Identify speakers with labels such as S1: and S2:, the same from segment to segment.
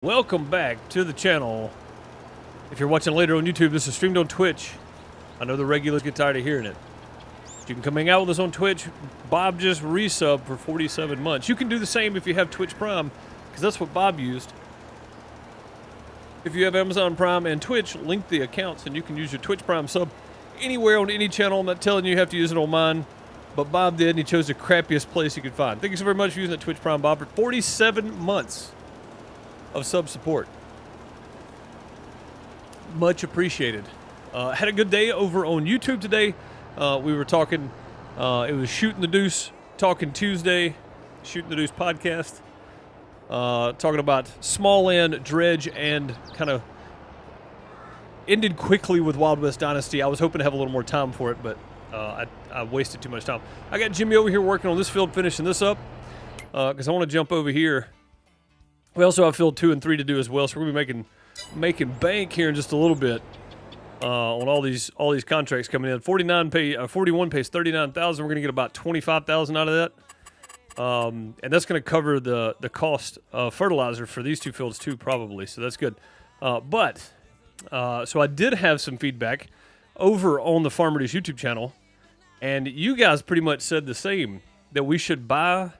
S1: Welcome back to the channel. If you're watching later on YouTube, this is streamed on Twitch. I know the regulars get tired of hearing it. You can come hang out with us on Twitch. Bob just resubbed for 47 months. You can do the same if you have Twitch Prime, because that's what Bob used. If you have Amazon Prime and Twitch, link the accounts and you can use your Twitch Prime sub anywhere on any channel. I'm not telling you have to use it on mine, but Bob did, and he chose the crappiest place he could find. Thank you so very much for using that Twitch Prime, Bob, for 47 months of sub support. Much appreciated. Had a good day over on YouTube today. We were talking, it was Shooting the Deuce, Talking Tuesday, Shooting the Deuce podcast. Talking about small land, dredge, and kind of ended quickly with Wild West Dynasty. I was hoping to have a little more time for it, but I wasted too much time. I got Jimmy over here working on this field, finishing this up, because I want to jump over here. We also have field 2 and 3 to do as well, so we're gonna be making bank here in just a little bit on all these contracts coming in. 41 pays 39,000. We're gonna get about 25,000 out of that, and that's gonna cover the cost of fertilizer for these two fields too, probably. So that's good. So I did have some feedback over on the Farmer Dish YouTube channel, and you guys pretty much said the same, that we should buy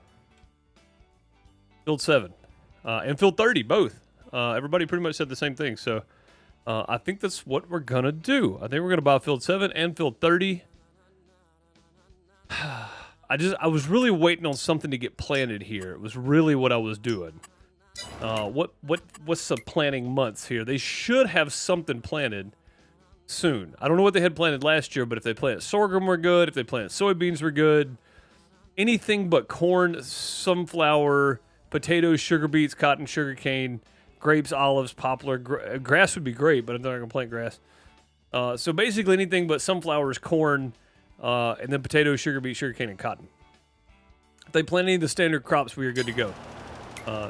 S1: field 7. And field 30, both. Everybody pretty much said the same thing. So I think that's what we're going to do. I think we're going to buy field 7 and field 30. I was really waiting on something to get planted here. It was really what I was doing. What's the planting months here? They should have something planted soon. I don't know what they had planted last year, but if they planted sorghum, we're good. If they planted soybeans, we're good. Anything but corn, sunflower, potatoes, sugar beets, cotton, sugar cane, grapes, olives, poplar. Grass would be great, but I'm not going to plant grass. So basically anything but sunflowers, corn, and then potatoes, sugar beets, sugar cane, and cotton. If they plant any of the standard crops, we are good to go.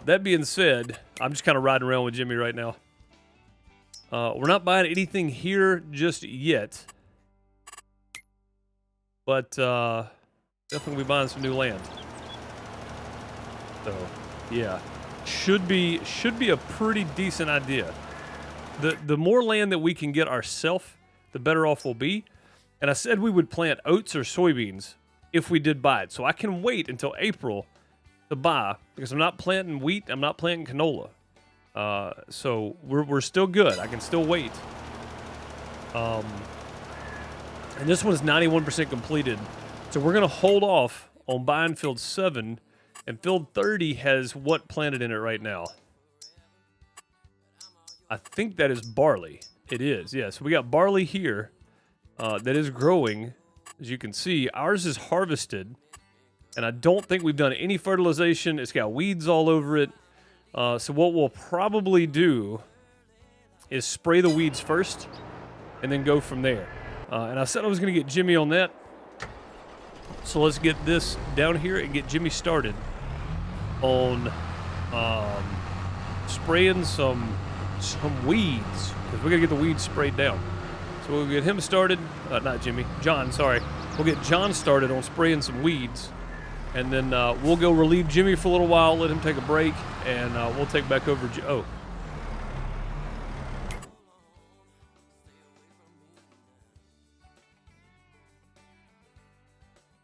S1: That being said, I'm just kind of riding around with Jimmy right now. We're not buying anything here just yet. But definitely buying some new land. So yeah, should be a pretty decent idea. The more land that we can get ourselves, the better off we'll be. And I said we would plant oats or soybeans if we did buy it. So I can wait until April to buy, because I'm not planting wheat, I'm not planting canola. So we're still good. I can still wait. And this one's 91% completed. So we're gonna hold off on buying field 7. And field 30 has what planted in it right now? I think that is barley. It is, yeah. So we got barley here that is growing. As you can see, ours is harvested. And I don't think we've done any fertilization. It's got weeds all over it. So what we'll probably do is spray the weeds first and then go from there. And I said I was going to get Jimmy on that. So let's get this down here and get Jimmy started on spraying some weeds, because we're gonna get the weeds sprayed down. So we'll get him started. Not Jimmy, John. Sorry. We'll get John started on spraying some weeds, and then we'll go relieve Jimmy for a little while, let him take a break, and we'll take back over.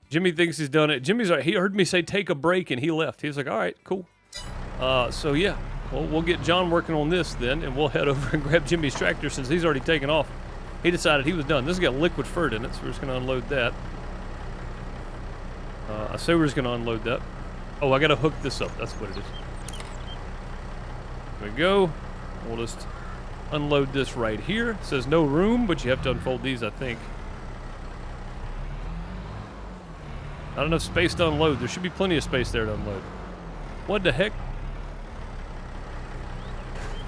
S1: Jimmy thinks he's done it. Jimmy's right. He heard me say take a break, and he left. He was like, all right, cool. So yeah, we'll get John working on this then, and we'll head over and grab Jimmy's tractor since he's already taken off. He decided he was done. This has got liquid fert in it, so we're just going to unload that. I say we're just going to unload that. Oh, I got to hook this up. That's what it is. There we go. We'll just unload this right here. It says no room, but you have to unfold these, I think. Not enough space to unload. There should be plenty of space there to unload. What the heck?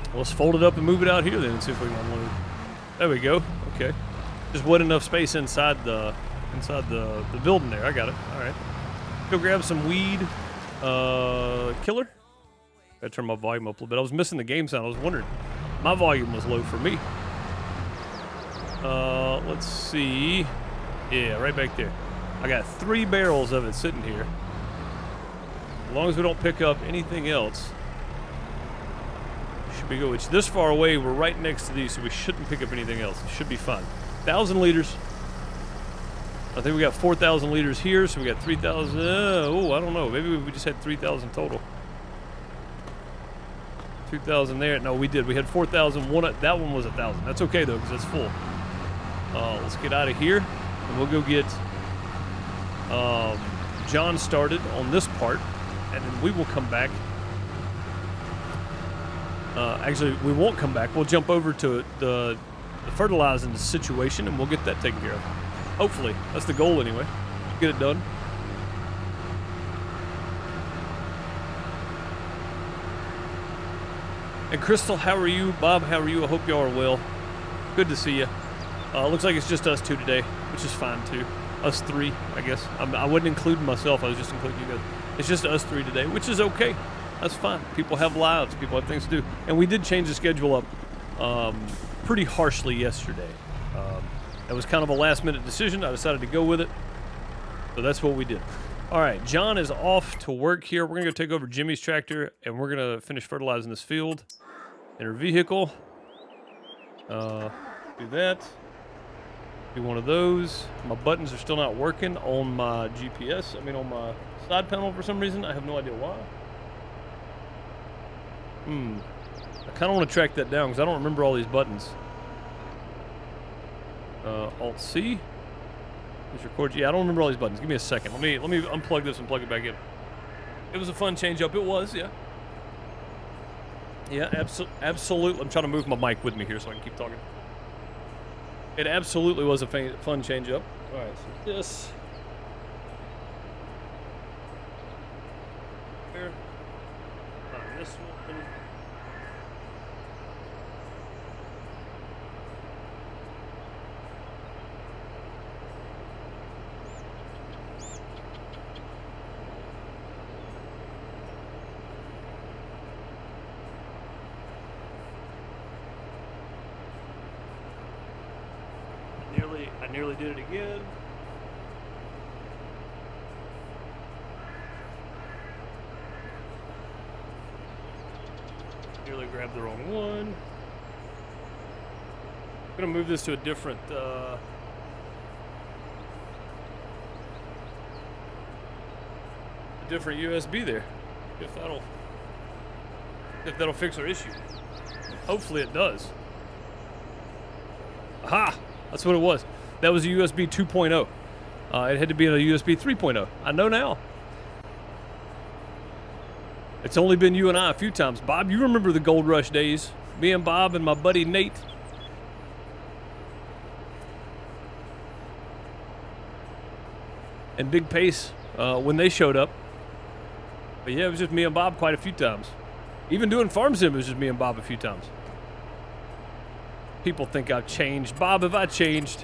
S1: Well, let's fold it up and move it out here then and see if we can unload. There we go. Okay. Just wasn't enough space inside the building there. I got it. All right. Go grab some weed killer. Gotta turn my volume up a little bit. I was missing the game sound. I was wondering. My volume was low for me. Let's see. Yeah, right back there. I got 3 barrels of it sitting here. As long as we don't pick up anything else, should be good. Which this far away, we're right next to these, so we shouldn't pick up anything else. It should be fine. 1,000 liters. I think we got 4,000 liters here, so we got 3,000. Oh, I don't know. Maybe we just had 3,000 total. 2,000 there. No, we did. We had 4,000. That one was 1,000. That's okay though, because that's full. Let's get out of here, and we'll go get John started on this part, and then we will come back. Actually, we won't come back. We'll jump over to the fertilizing situation, and we'll get that taken care of. Hopefully. That's the goal anyway. Get it done. And Crystal, how are you? Bob, how are you? I hope y'all are well. Good to see you. Looks like it's just us two today, which is fine too. Us three, I guess. I wasn't including myself. I was just including you guys. It's just us three today, which is okay. That's fine. People have lives. People have things to do. And we did change the schedule up pretty harshly yesterday. That was kind of a last-minute decision. I decided to go with it. So that's what we did. All right, John is off to work here. We're going to go take over Jimmy's tractor, and we're going to finish fertilizing this field in her vehicle. Do that. Do one of those. My buttons are still not working on my GPS. I mean, on my side panel for some reason. I have no idea why. I kind of want to track that down because I don't remember all these buttons. Alt-C. Record. Yeah, I don't remember all these buttons. Give me a second. Let me unplug this and plug it back in. It was a fun change up. It was, yeah. Yeah, absolutely. I'm trying to move my mic with me here so I can keep talking. It absolutely was a fun change up. All right, so this. Here. This one. I nearly did it again. Nearly grabbed the wrong one. I'm gonna move this to a different USB there. If that'll fix our issue. Hopefully it does. Aha! That's what it was. That was a USB 2.0. It had to be in a USB 3.0. I know now. It's only been you and I a few times. Bob, you remember the Gold Rush days? Me and Bob and my buddy Nate. And Big Pace when they showed up. But yeah, it was just me and Bob quite a few times. Even doing Farm Sim, it was just me and Bob a few times. People think I've changed. Bob, have I changed?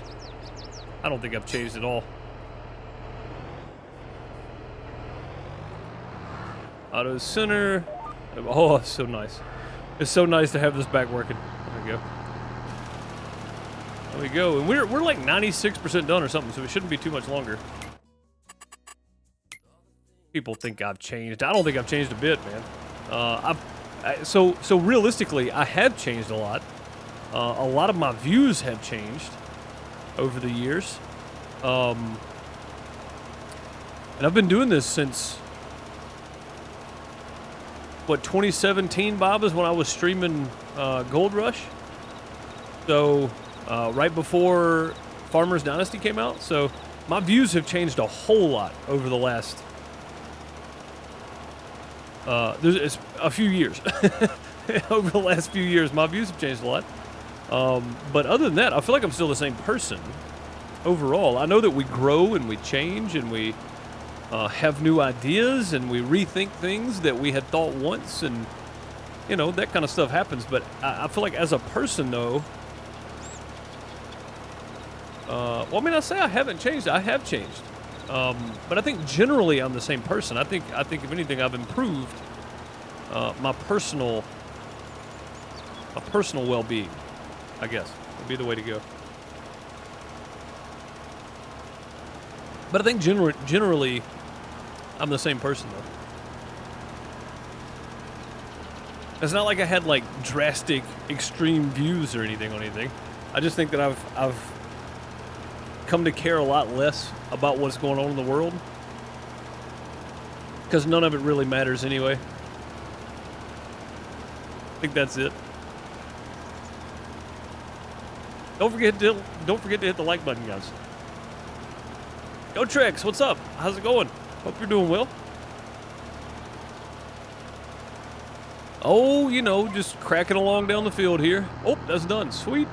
S1: I don't think I've changed at all. Auto center. Oh, it's so nice. It's so nice to have this back working. There we go. There we go. And we're like 96% done or something, so it shouldn't be too much longer. People think I've changed. I don't think I've changed a bit, man. So realistically, I have changed a lot. A lot of my views have changed over the years. And I've been doing this since, what, 2017, Bob, is when I was streaming Gold Rush. So, right before Farmers Dynasty came out. So, my views have changed a whole lot over the last, it's a few years. Over the last few years, my views have changed a lot. But other than that, I feel like I'm still the same person overall. I know that we grow and we change and we have new ideas and we rethink things that we had thought once, and you know, that kind of stuff happens. But I feel like as a person though, well, I mean, I say I haven't changed. I have changed. But I think generally I'm the same person. I think if anything, I've improved my personal well-being, I guess, would be the way to go. But I think generally, I'm the same person, though. It's not like I had like drastic, extreme views or anything on anything. I just think that I've come to care a lot less about what's going on in the world, because none of it really matters anyway. I think that's it. Don't forget to hit the like button, guys. Go Trex, what's up? How's it going? Hope you're doing well. Oh, you know, just cracking along down the field here. Oh, that's done. Sweet.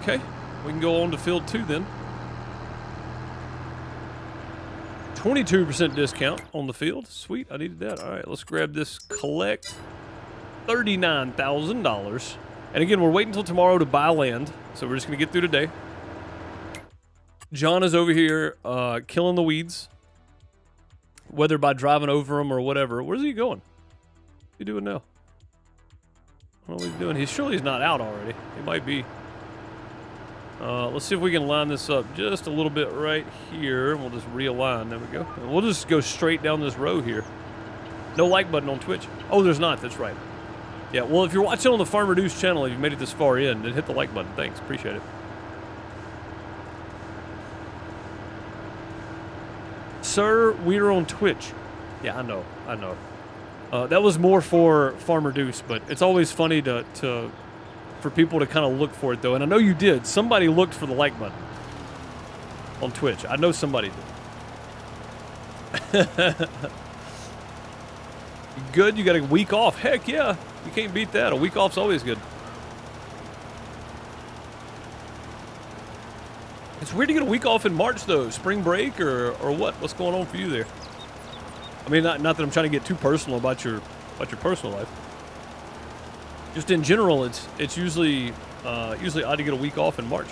S1: Okay, we can go on to field 2 then. 22% discount on the field. Sweet, I needed that. All right, let's grab this. Collect $39,000. And again, we're waiting until tomorrow to buy land, so we're just going to get through today. John is over here killing the weeds, whether by driving over them or whatever. Where's he going? What's he doing now? I don't know what he's doing. Surely he's not out already. He might be. Let's see if we can line this up just a little bit right here. We'll just realign. There we go. And we'll just go straight down this row here. No like button on Twitch. Oh, there's not. That's right. Yeah, well, if you're watching on the Farm Reduced channel, if you made it this far in, then hit the like button. Thanks. Appreciate it. Sir, we're on Twitch. Yeah, I know. I know. That was more for Farm Reduced, but it's always funny for people to kind of look for it, though. And I know you did. Somebody looked for the like button on Twitch. I know somebody did. Good? You got a week off? Heck yeah. You can't beat that. A week off's always good. It's weird to get a week off in March, though. Spring break or what? What's going on for you there? I mean, not that I'm trying to get too personal about your personal life. Just in general, it's usually odd to get a week off in March.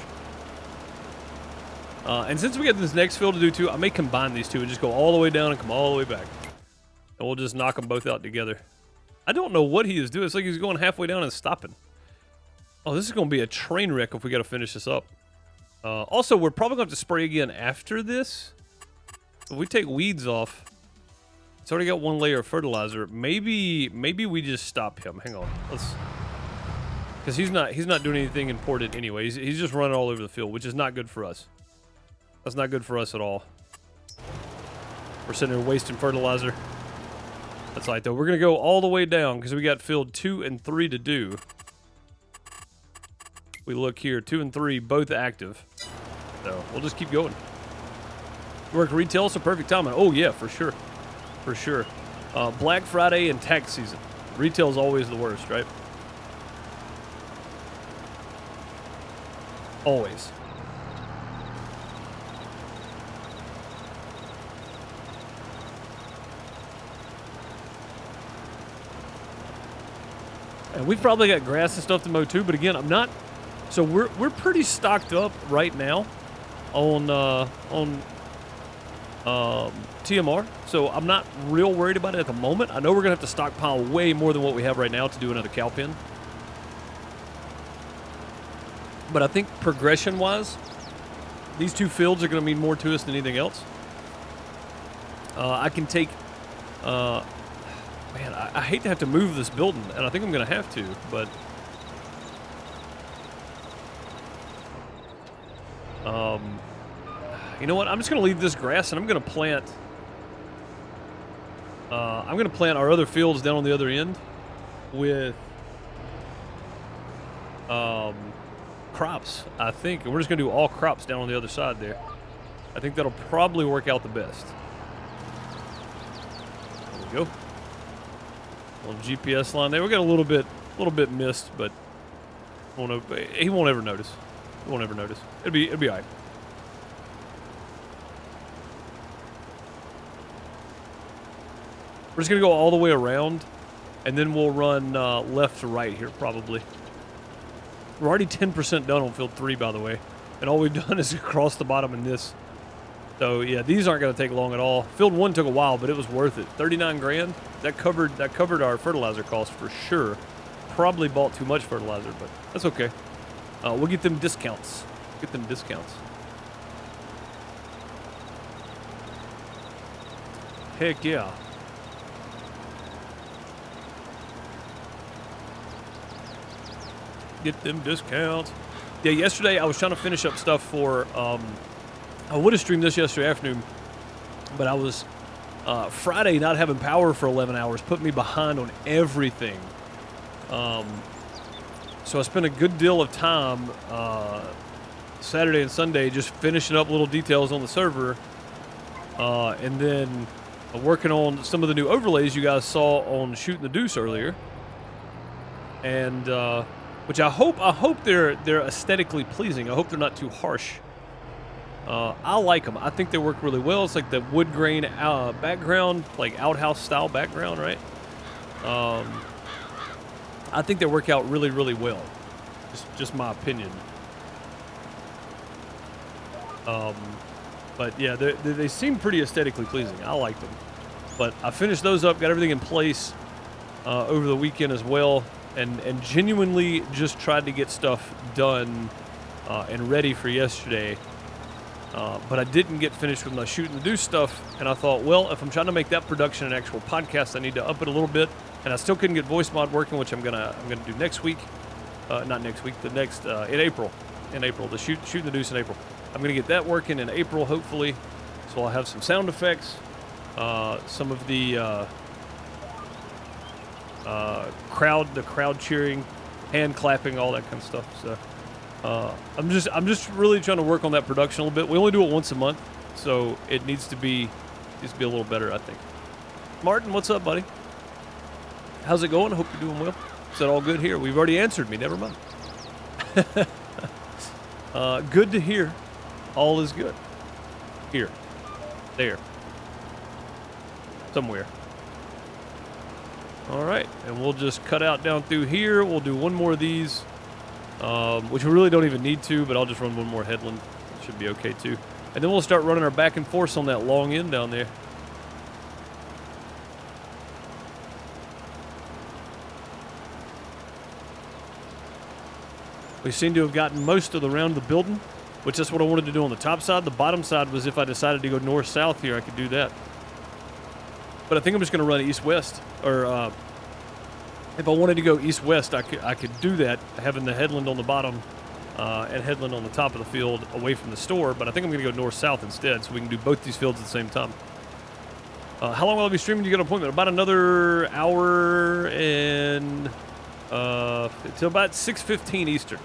S1: And since we got this next field to do too, I may combine these two and just go all the way down and come all the way back. And we'll just knock them both out together. I don't know what he is doing. It's like he's going halfway down and stopping. Oh, this is going to be a train wreck if we got to finish this up. Also, we're probably going to have to spray again after this. If we take weeds off, it's already got one layer of fertilizer. Maybe we just stop him. Hang on. Because he's not doing anything important anyway. He's just running all over the field, which is not good for us. That's not good for us at all. We're sitting there wasting fertilizer. That's right, though. We're going to go all the way down because we got field 2 and 3 to do. We look here, 2 and 3, both active. So we'll just keep going. Work retail, so perfect timing. Oh, yeah, for sure. For sure. Black Friday and tax season. Retail's always the worst, right? Always. And we've probably got grass and stuff to mow too, but again, I'm not. So we're pretty stocked up right now on TMR. So I'm not real worried about it at the moment. I know we're gonna have to stockpile way more than what we have right now to do another cow pen. But I think progression-wise, these two fields are gonna mean more to us than anything else. I can take. Man, I hate to have to move this building, and I think I'm going to have to, but... you know what? I'm just going to leave this grass, and I'm going to plant... I'm going to plant our other fields down on the other end with... crops, I think. And we're just going to do all crops down on the other side there. I think that'll probably work out the best. There we go. Little GPS line there. We got a little bit missed, but he won't ever notice. He won't ever notice. It'll be all right. We're just gonna go all the way around, and then we'll run left to right here probably. We're already 10% done on field 3, by the way, and all we've done is across the bottom in this. So yeah, these aren't going to take long at all. Field 1 took a while, but it was worth it. 39 grand. That covered our fertilizer costs for sure. Probably bought too much fertilizer, but that's okay. We'll get them discounts. Get them discounts. Heck yeah. Get them discounts. Yeah, yesterday I was trying to finish up stuff for, I would have streamed this yesterday afternoon, but I was, Friday not having power for 11 hours put me behind on everything. So I spent a good deal of time, Saturday and Sunday just finishing up little details on the server, and then working on some of the new overlays you guys saw on Shooting the Deuce earlier, and which I hope they're aesthetically pleasing. I hope they're not too harsh. I like them. I think they work really well. It's like the wood grain background, like outhouse style background, right? I think they work out really, really well. Just my opinion. But yeah, they seem pretty aesthetically pleasing. I like them. But I finished those up, got everything in place over the weekend as well, and genuinely just tried to get stuff done and ready for yesterday. But I didn't get finished with my Shooting the Deuce stuff, and I thought, well, if I'm trying to make that production an actual podcast, I need to up it a little bit. And I still couldn't get voice mod working, which I'm gonna do next week. Not next week, the next in April. In April, the Shooting the Deuce in April. I'm gonna get that working in April, hopefully. So I'll have some sound effects, some of the crowd cheering, hand clapping, all that kind of stuff. So I'm just really trying to work on that production a little bit. We only do it once a month, so it needs to be a little better, I think. Martin, what's up, buddy? How's it going? I hope you're doing well. Is that all good here? We've already answered me. Never mind. Good to hear. All is good. Here. There. Somewhere. All right. And we'll just cut out down through here. We'll do one more of these, which we really don't even need to, but I'll just run one more headland. It should be okay, too. And then we'll start running our back and forth on that long end down there. We seem to have gotten most of the round of the building, which is what I wanted to do on the top side. The bottom side was if I decided to go north-south here, I could do that. But I think I'm just going to run east-west. Or if I wanted to go east-west, I could do that, having the headland on the bottom and headland on the top of the field away from the store. But I think I'm going to go north-south instead, so we can do both these fields at the same time. How long will I be streaming? You got an appointment? About another hour and... till about 6:15 Eastern.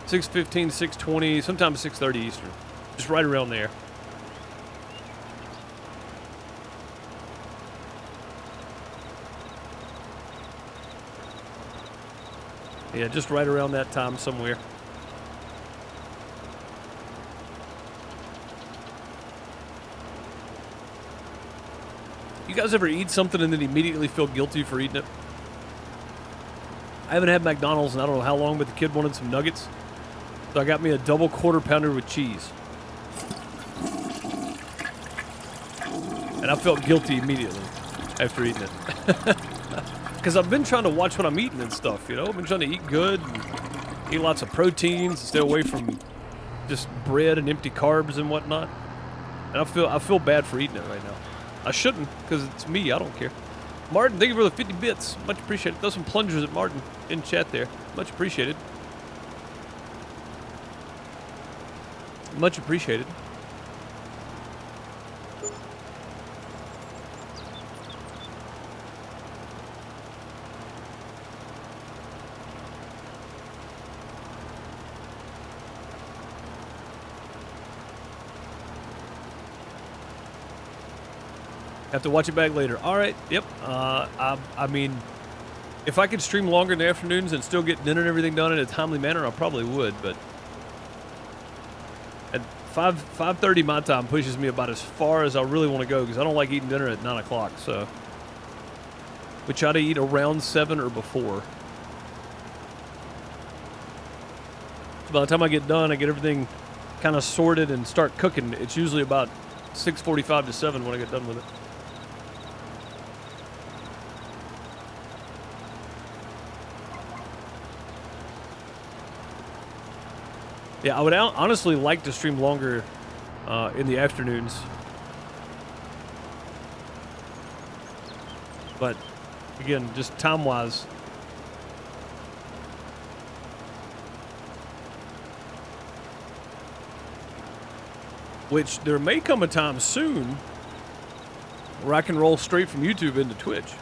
S1: 6:15, 6:20, sometimes 6:30 Eastern. Just right around there. Yeah, just right around that time somewhere. You guys ever eat something and then immediately feel guilty for eating it? I haven't had McDonald's in I don't know how long, but the kid wanted some nuggets. So I got me a double quarter pounder with cheese. And I felt guilty immediately after eating it. Because I've been trying to watch what I'm eating and stuff, you know? I've been trying to eat good, and eat lots of proteins, stay away from just bread and empty carbs and whatnot. And I feel bad for eating it right now. I shouldn't, because it's me. I don't care. Martin, thank you for the 50 bits. Much appreciated. Throw some plungers at Martin in chat there. Much appreciated. Much appreciated. Have to watch it back later. All right. Yep. I mean, if I could stream longer in the afternoons and still get dinner and everything done in a timely manner, I probably would. But at 5:30 my time pushes me about as far as I really want to go because I don't like eating dinner at 9 o'clock. So we try to eat around 7 or before. So by the time I get done, I get everything kind of sorted and start cooking. It's usually about 6:45 to 7 when I get done with it. Yeah, I would honestly like to stream longer in the afternoons. But, again, just time-wise, which there may come a time soon where I can roll straight from YouTube into Twitch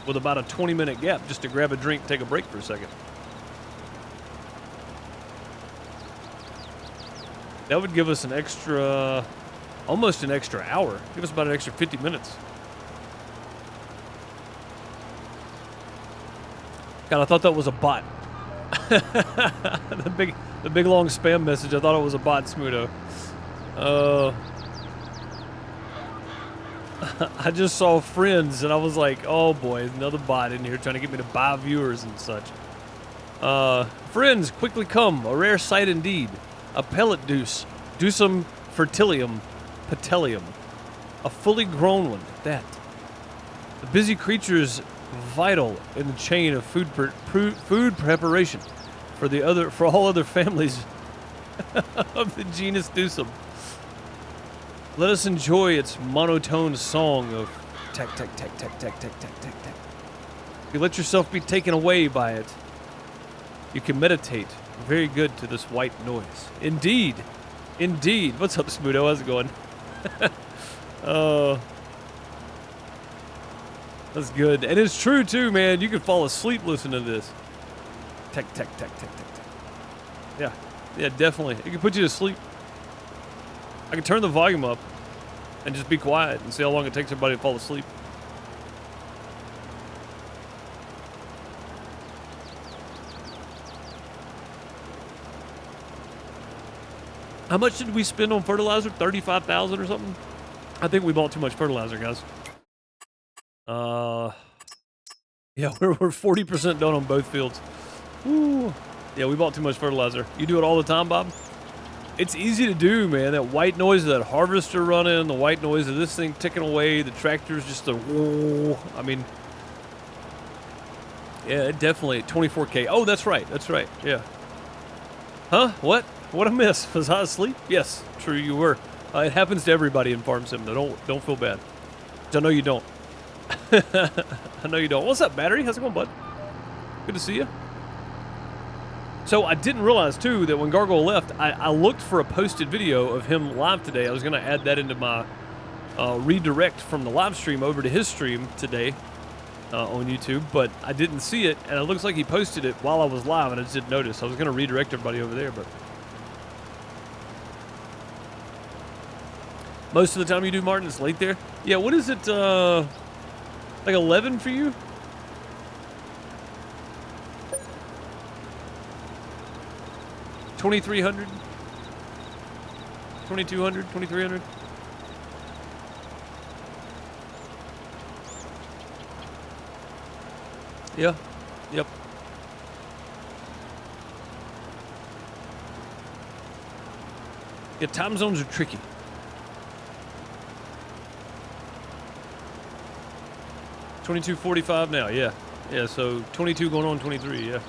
S1: with about a 20-minute gap just to grab a drink, take a break for a second. That would give us an extra, almost an extra hour. Give us about an extra 50 minutes. God, I thought that was a bot. the big long spam message. I thought it was a bot, Smudo. I just saw Friends, and I was like, oh boy, another bot in here trying to get me to buy viewers and such. Friends, quickly come, a rare sight indeed. A pellet deuce, Deucum fertilium, patellium. A fully grown one, that. The busy creature's vital in the chain of food preparation for all other families of the genus Deucum. Let us enjoy its monotone song of tack, tack, tack, tack, tack, tack, tack, tack, tack. If you let yourself be taken away by it, you can meditate very good to this white noise. Indeed. Indeed. What's up, Smudo? How's it going? That's good. And it's true, too, man. You can fall asleep listening to this. Tack, tack, tack, tack, tack, tack. Yeah. Yeah, definitely. It can put you to sleep. I can turn the volume up and just be quiet and see how long it takes everybody to fall asleep. How much did we spend on fertilizer? 35,000 or something? I think we bought too much fertilizer, guys. Yeah, we're 40% done on both fields. Woo. Yeah, we bought too much fertilizer. You do it all the time, Bob? It's easy to do, man. That white noise of that harvester running, the white noise of this thing ticking away, the tractor's just a whoa. I mean, yeah, definitely 24K. Oh, that's right. That's right. Yeah. Huh? What? What I miss? Was I asleep? Yes, true, you were. It happens to everybody in Farm Sim, though. Don't feel bad. I know you don't. I know you don't. What's up, Battery? How's it going, bud? Good to see you. So I didn't realize, too, that when Gargoyle left, I looked for a posted video of him live today. I was going to add that into my redirect from the live stream over to his stream today on YouTube, but I didn't see it, and it looks like he posted it while I was live, and I just didn't notice. I was going to redirect everybody over there, but... Most of the time you do, Martin, it's late there? Yeah, what is it, like 11 for you? $2,300? $2,200? $2,300? Yeah. Yep. Yeah, time zones are tricky. 22:45 now, yeah. Yeah, so 22 going on 23, yeah.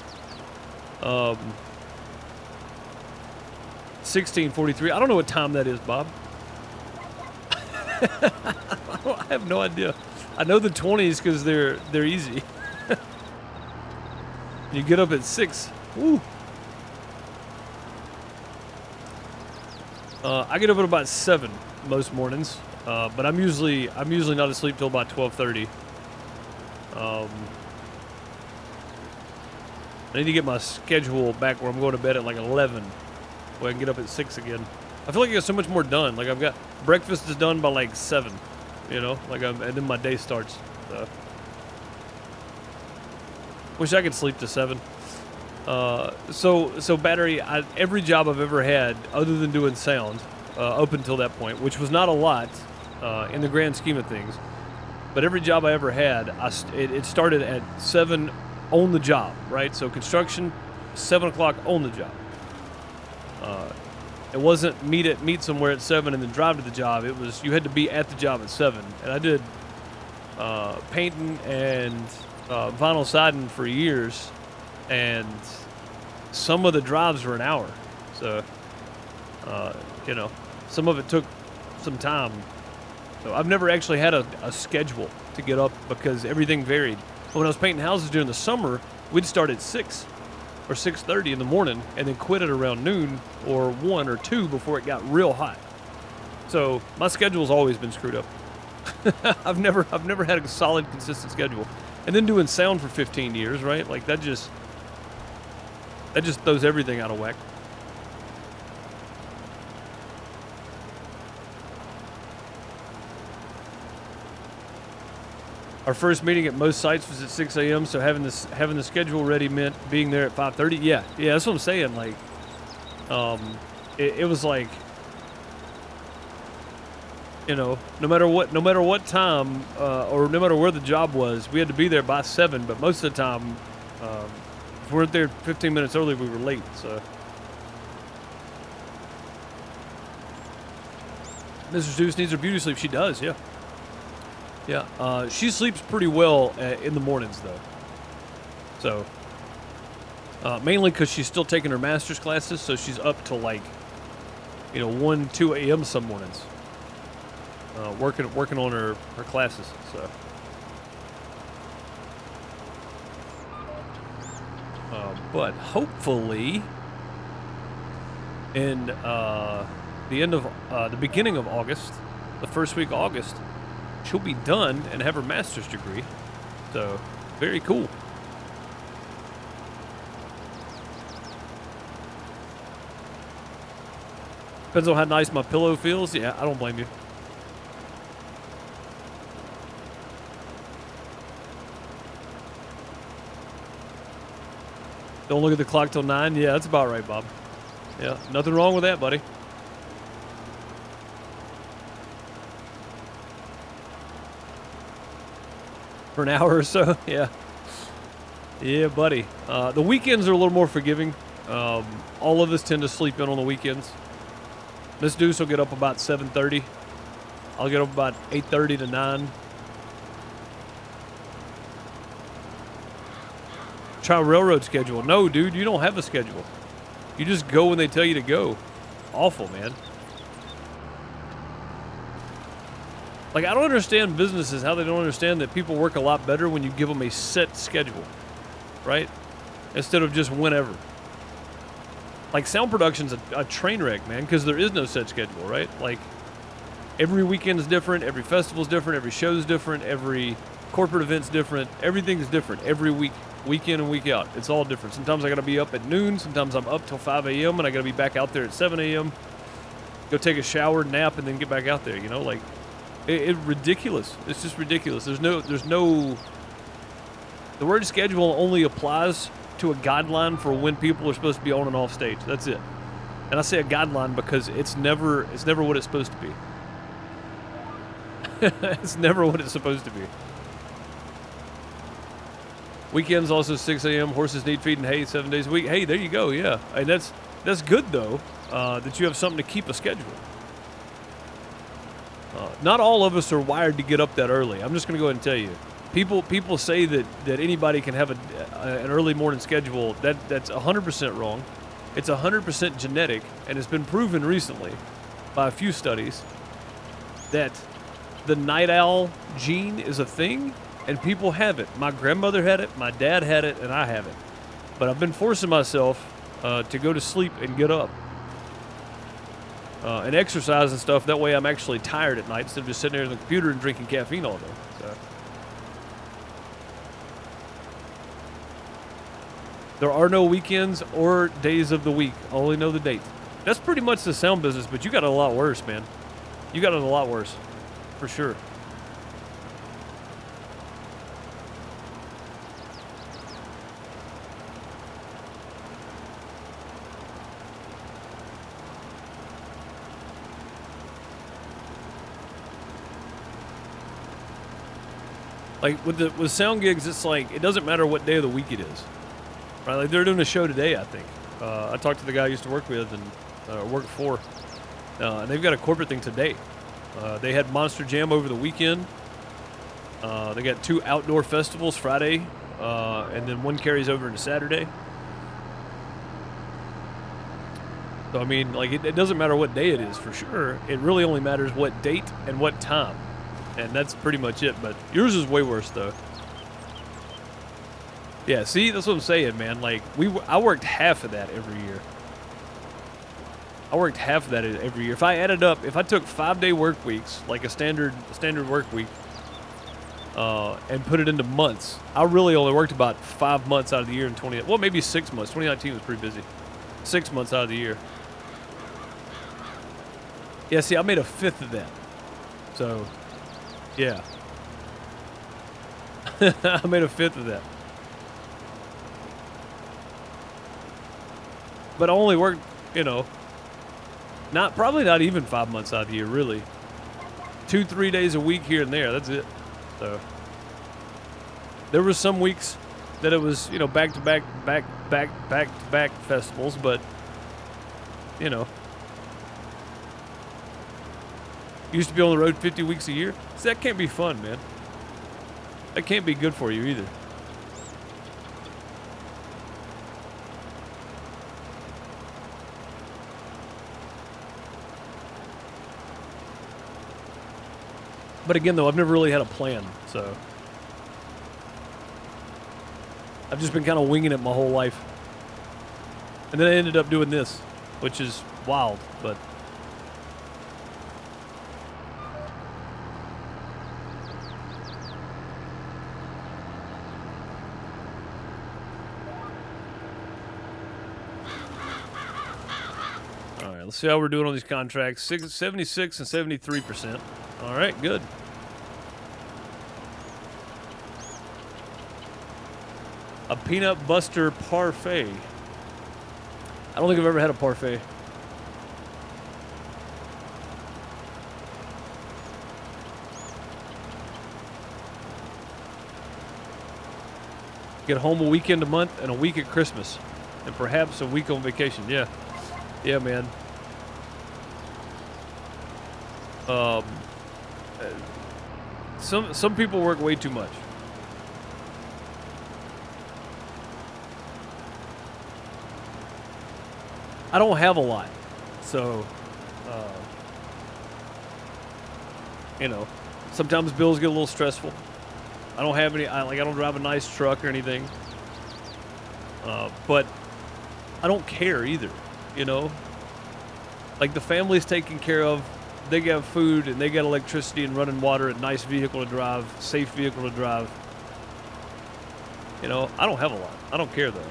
S1: 16:43. I don't know what time that is, Bob. I have no idea. I know the 20s because they're easy. You get up at 6. Woo. I get up at about 7 most mornings, but I'm usually not asleep till about 12:30. I need to get my schedule back where I'm going to bed at like 11, where I can get up at 6 again. I feel like I got so much more done. Like I've got breakfast is done by like 7, you know, and then my day starts. Wish I could sleep to 7. So Battery, every job I've ever had, other than doing sound, up until that point, which was not a lot in the grand scheme of things, but every job I ever had, it started at 7 on the job, right? So construction, 7 o'clock on the job. It wasn't meet somewhere at 7 and then drive to the job. It was you had to be at the job at 7. And I did painting and vinyl siding for years, and some of the drives were an hour. So, you know, some of it took some time. So I've never actually had a schedule to get up because everything varied. But when I was painting houses during the summer, we'd start at 6 or 6:30 in the morning and then quit at around noon or 1 or 2 before it got real hot. So my schedule's always been screwed up. I've never had a solid, consistent schedule. And then doing sound for 15 years, right? Like that just throws everything out of whack. Our first meeting at most sites was at 6 a.m. So having the schedule ready meant being there at 5:30. Yeah, that's what I'm saying. Like, it was like, you know, no matter what time or no matter where the job was, we had to be there by 7. But most of the time, if we weren't there 15 minutes early, we were late. So, Mrs. Deuce needs her beauty sleep. She does, yeah. Yeah, she sleeps pretty well in the mornings, though. So, mainly because she's still taking her master's classes, so she's up till like, 1, 2 a.m. some mornings, working on her classes. So, but hopefully, in the beginning of August, the first week of August, she'll be done and have her master's degree. So, very cool. Depends on how nice my pillow feels. Yeah, I don't blame you. Don't look at the clock till 9. Yeah, that's about right, Bob. Yeah, nothing wrong with that, buddy. For an hour or so, yeah. Yeah, buddy. The weekends are a little more forgiving. All of us tend to sleep in on the weekends. Miss Deuce will get up about 7:30. I'll get up about 8:30 to 9. Try a railroad schedule. No, dude, you don't have a schedule. You just go when they tell you to go. Awful, man. Like, I don't understand businesses, how they don't understand that people work a lot better when you give them a set schedule, right? Instead of just whenever. Like, sound production's a train wreck, man, because there is no set schedule, right? Like, every weekend's different, every festival's different, every show's different, every corporate event's different, everything's different every week, week in and week out. It's all different. Sometimes I gotta be up at noon, sometimes I'm up till 5 a.m. and I gotta be back out there at 7 a.m. Go take a shower, nap, and then get back out there, like... It's ridiculous. It's just ridiculous. There's no. The word schedule only applies to a guideline for when people are supposed to be on and off stage. That's it. And I say a guideline because it's never what it's supposed to be. It's never what it's supposed to be. Weekends also 6 a.m. Horses need feed and hay 7 days a week. Hey, there you go. Yeah, and that's good though. That you have something to keep a schedule. Not all of us are wired to get up that early. I'm just going to go ahead and tell you. People say that anybody can have an early morning schedule. That's 100% wrong. It's 100% genetic, and it's been proven recently by a few studies that the night owl gene is a thing, and people have it. My grandmother had it, my dad had it, and I have it. But I've been forcing myself to go to sleep and get up. And exercise and stuff. That way I'm actually tired at night instead of just sitting there on the computer and drinking caffeine all day. So. There are no weekends or days of the week. I only know the date. That's pretty much the sound business, but you got it a lot worse, man. You got it a lot worse. For sure. Like with sound gigs, it's like it doesn't matter what day of the week it is, right? Like they're doing a show today, I think. I talked to the guy I used to work with and work for, and they've got a corporate thing today. They had Monster Jam over the weekend. They got 2 outdoor festivals Friday, and then one carries over into Saturday. So I mean, like it doesn't matter what day it is for sure. It really only matters what date and what time. And that's pretty much it, but yours is way worse, though. Yeah, see? That's what I'm saying, man. Like, I worked half of that every year. I worked half of that every year. If I added up, if I took 5-day work weeks, like a standard work week, and put it into months, I really only worked about 5 months out of the year in well, maybe 6 months. 2019 was pretty busy. 6 months out of the year. Yeah, see, I made a fifth of that. So, yeah. I made a fifth of that. But I only worked, you know, probably not even 5 months out of the year, really. 2-3 days a week here and there. That's it. So there was some weeks that it was, you know, back to back festivals, but you know, used to be on the road 50 weeks a year. So that can't be fun, man. That can't be good for you either. But again, though, I've never really had a plan, so I've just been kind of winging it my whole life. And then I ended up doing this, which is wild, but all right, let's see how we're doing on these contracts. 76 and 73%. All right, good. A peanut buster parfait. I don't think I've ever had a parfait. Get home a weekend a month and a week at Christmas. And perhaps a week on vacation. Yeah. Yeah, man. Some people work way too much. I don't have a lot, so you know, sometimes bills get a little stressful. I don't have any. I don't drive a nice truck or anything, but I don't care either. You know, like the family's taken care of. They got food and they got electricity and running water, a nice vehicle to drive, safe vehicle to drive. You know, I don't have a lot. I don't care though.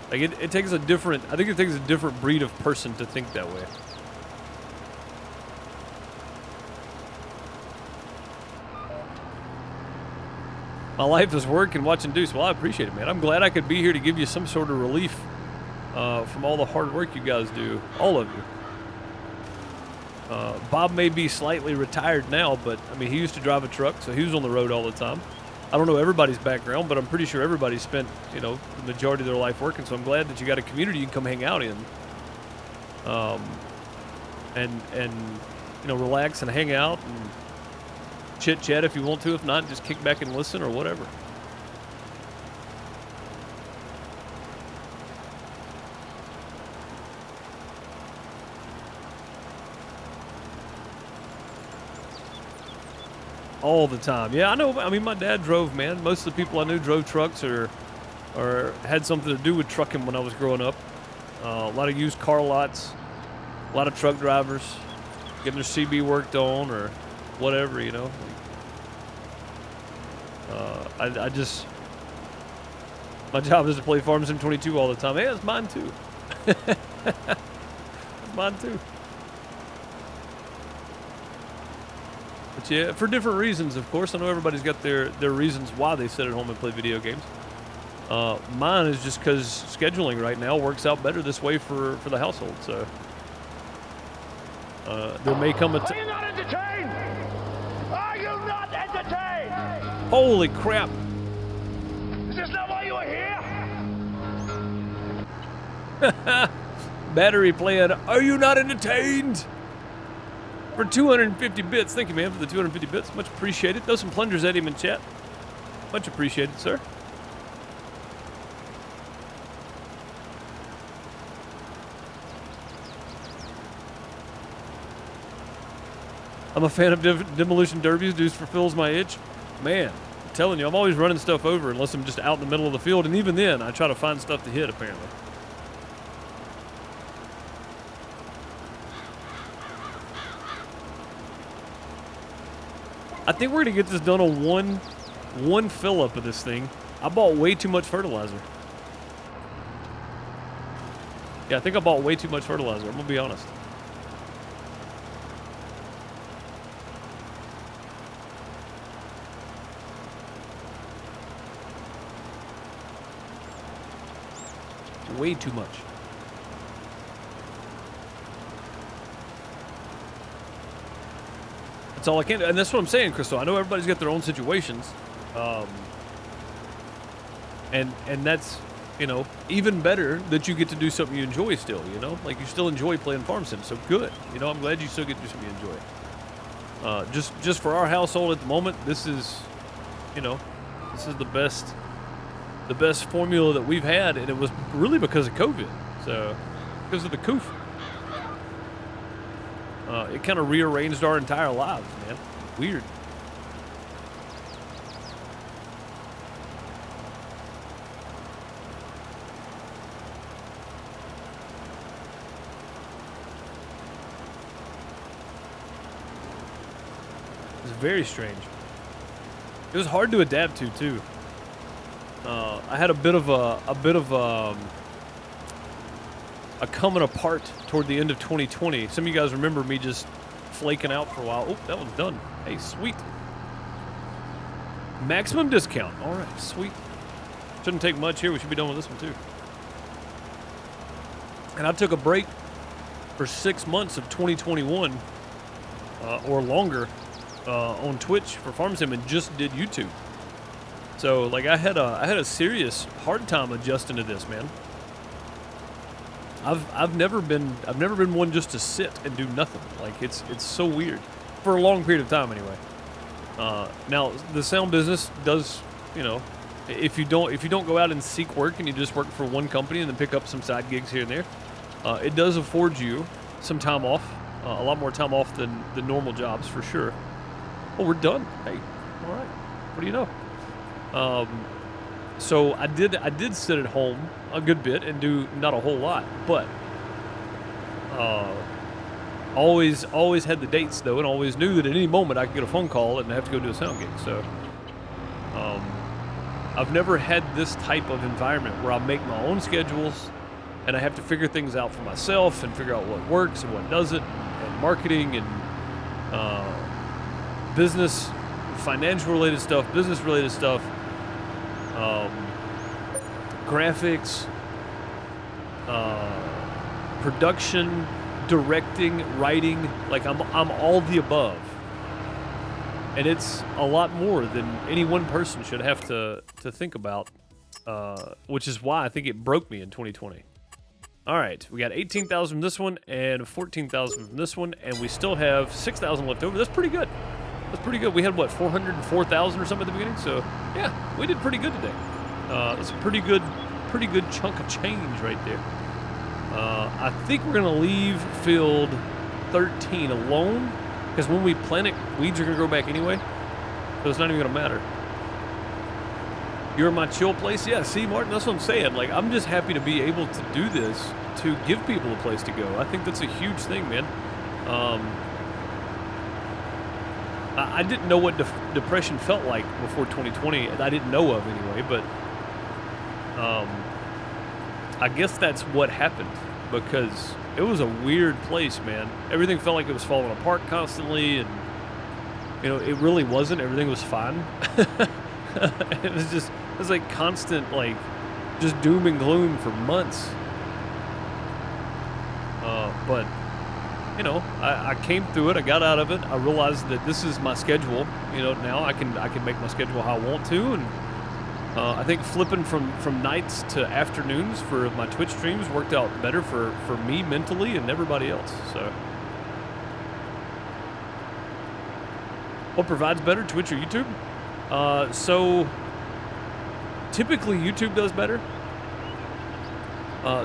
S1: Like it takes a different, I think it takes a different breed of person to think that way. My life is work and watching Deuce. Well, I appreciate it, man. I'm glad I could be here to give you some sort of relief from all the hard work you guys do, all of you. Bob may be slightly retired now, but I mean, he used to drive a truck, so he was on the road all the time. I don't know everybody's background, but I'm pretty sure everybody spent, you know, the majority of their life working. So I'm glad that you got a community you can come hang out in, and you know, relax and hang out and chit chat if you want to. If not, just kick back and listen or whatever. All the time. Yeah, I know. I mean, my dad drove, man. Most of the people I knew drove trucks or had something to do with trucking when I was growing up. A lot of used car lots, a lot of truck drivers getting their CB worked on or whatever, you know. I just, my job is to play Farm Sim 22 all the time. Yeah, it's mine too. It's mine too. But yeah, for different reasons, of course. I know everybody's got their reasons why they sit at home and play video games. Mine is just because scheduling right now works out better this way for the household. So there may come a time. Are you not entertained? Are you not entertained? Holy crap! Is this not why you are here? Battery playing. Are you not entertained? For 250 bits. Thank you, man, for the 250 bits. Much appreciated. Throw some plungers at him in chat. Much appreciated, sir. I'm a fan of demolition derbies. Deuce fulfills my itch. Man, I'm telling you, I'm always running stuff over unless I'm just out in the middle of the field. And even then, I try to find stuff to hit, apparently. I think we're gonna get this done on one fill up of this thing. I bought way too much fertilizer. Yeah, I think I bought way too much fertilizer. I'm gonna be honest. Way too much. That's all I can do. And that's what I'm saying, Crystal. I know everybody's got their own situations. And that's, you know, even better that you get to do something you enjoy still, you know? Like, you still enjoy playing Farm Sim, so good. You know, I'm glad you still get to do something you enjoy. Just for our household at the moment, this is, you know, this is the best formula that we've had, and it was really because of COVID. So, because of the coof. It kind of rearranged our entire lives, man. Weird. It was very strange. It was hard to adapt to, too. I had a bit of a coming apart toward the end of 2020. Some of you guys remember me just flaking out for a while. Oh, that one's done. Hey, sweet. Maximum discount. All right, sweet. Shouldn't take much here. We should be done with this one too. And I took a break for 6 months of 2021 or longer on Twitch for Farm Sim and just did YouTube. So like I had a serious hard time adjusting to this, man. I've never been one just to sit and do nothing. Like it's so weird for a long period of time anyway. Now the sound business does, you know, if you don't go out and seek work and you just work for one company and then pick up some side gigs here and there, it does afford you some time off, a lot more time off than the normal jobs for sure. Oh, we're done. Hey, all right. What do you know? So I did sit at home a good bit and do not a whole lot, but always had the dates though, and always knew that at any moment I could get a phone call and have to go do a sound gig. So I've never had this type of environment where I make my own schedules and I have to figure things out for myself and figure out what works and what doesn't, and marketing and business, financial related stuff, business related stuff. Graphics, production, directing, writing, like I'm all the above. And it's a lot more than any one person should have to think about, which is why I think it broke me in 2020. All right, we got 18,000 from this one and 14,000 from this one, and we still have 6,000 left over. That's pretty good. That's pretty good. We had, what, 404,000 or something at the beginning? So, yeah, we did pretty good today. That's a pretty good chunk of change right there. I think we're going to leave field 13 alone, because when we plant it, weeds are going to grow back anyway, so it's not even going to matter. You're in my chill place? Yeah, see, Martin, that's what I'm saying. Like, I'm just happy to be able to do this, to give people a place to go. I think that's a huge thing, man. I didn't know what depression felt like before 2020, and I didn't know of anyway, but I guess that's what happened, because it was a weird place, man. Everything felt like it was falling apart constantly, and, you know, it really wasn't. Everything was fine. It was like constant, like, just doom and gloom for months. But, you know, I came through it. I got out of it. I realized that this is my schedule. You know, now I can make my schedule how I want to. And I think flipping from nights to afternoons for my Twitch streams worked out better for me mentally and everybody else. So, what provides better, Twitch or YouTube? So typically YouTube does better.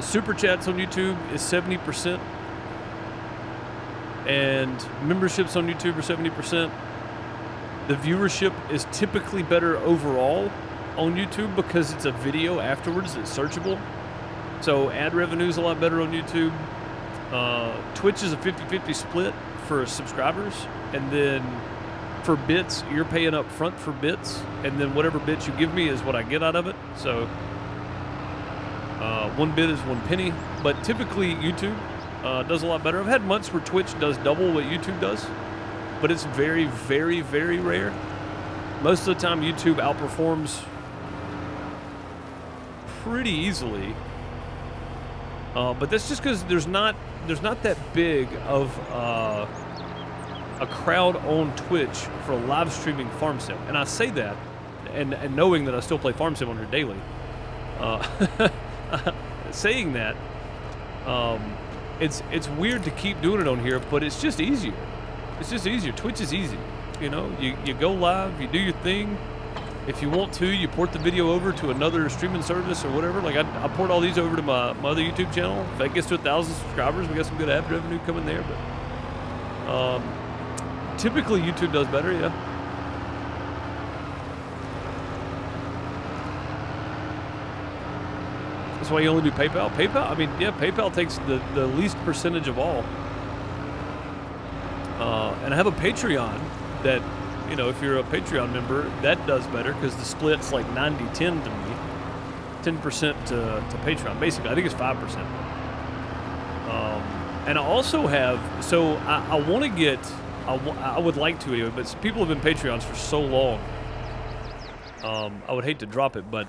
S1: Super chats on YouTube is 70%. And memberships on YouTube are 70%. The viewership is typically better overall on YouTube because it's a video afterwards that's searchable. So ad revenue is a lot better on YouTube. Twitch is a 50-50 split for subscribers. And then for bits, you're paying up front for bits, and then whatever bits you give me is what I get out of it. So 1 bit is 1 penny, but typically YouTube does a lot better. I've had months where Twitch does double what YouTube does, but it's very, very, very rare. Most of the time, YouTube outperforms pretty easily, but that's just because there's not that big of a crowd on Twitch for live streaming farm sim. And I say that, and knowing that I still play farm sim on here daily, saying that, it's weird to keep doing it on here, but it's just easier. It's just easier. Twitch is easy. You know, you go live, you do your thing. If you want to, you port the video over to another streaming service or whatever. Like I port all these over to my other YouTube channel. If that gets to 1,000 subscribers, we got some good ad revenue coming there. But typically YouTube does better, yeah. That's why you only do PayPal. PayPal, I mean, yeah, PayPal takes the least percentage of all. And I have a Patreon that, you know, if you're a Patreon member, that does better because the split's like 90-10 to me. 10% to Patreon. Basically, I think it's 5%. And I also have, so I want to get, I would like to anyway, but people have been Patreons for so long. I would hate to drop it, but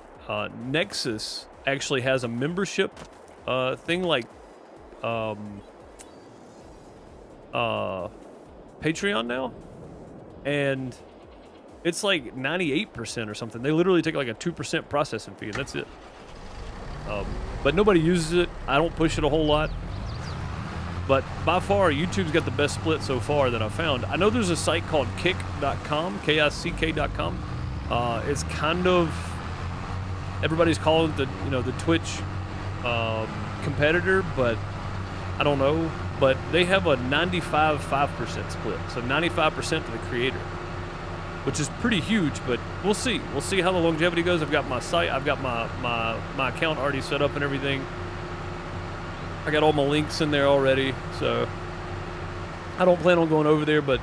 S1: Nexus actually has a membership thing like Patreon now, and it's like 98% or something. They literally take like a 2% processing fee, and that's it. But nobody uses it. I don't push it a whole lot. But by far, YouTube's got the best split so far that I've found. I know there's a site called kick.com, Kick.com. It's kind of, everybody's calling it the, you know, the Twitch competitor, but I don't know. But they have a 95-5% split, so 95% to the creator, which is pretty huge. But we'll see. We'll see how the longevity goes. I've got my site, I've got my account already set up and everything. I got all my links in there already, so I don't plan on going over there. But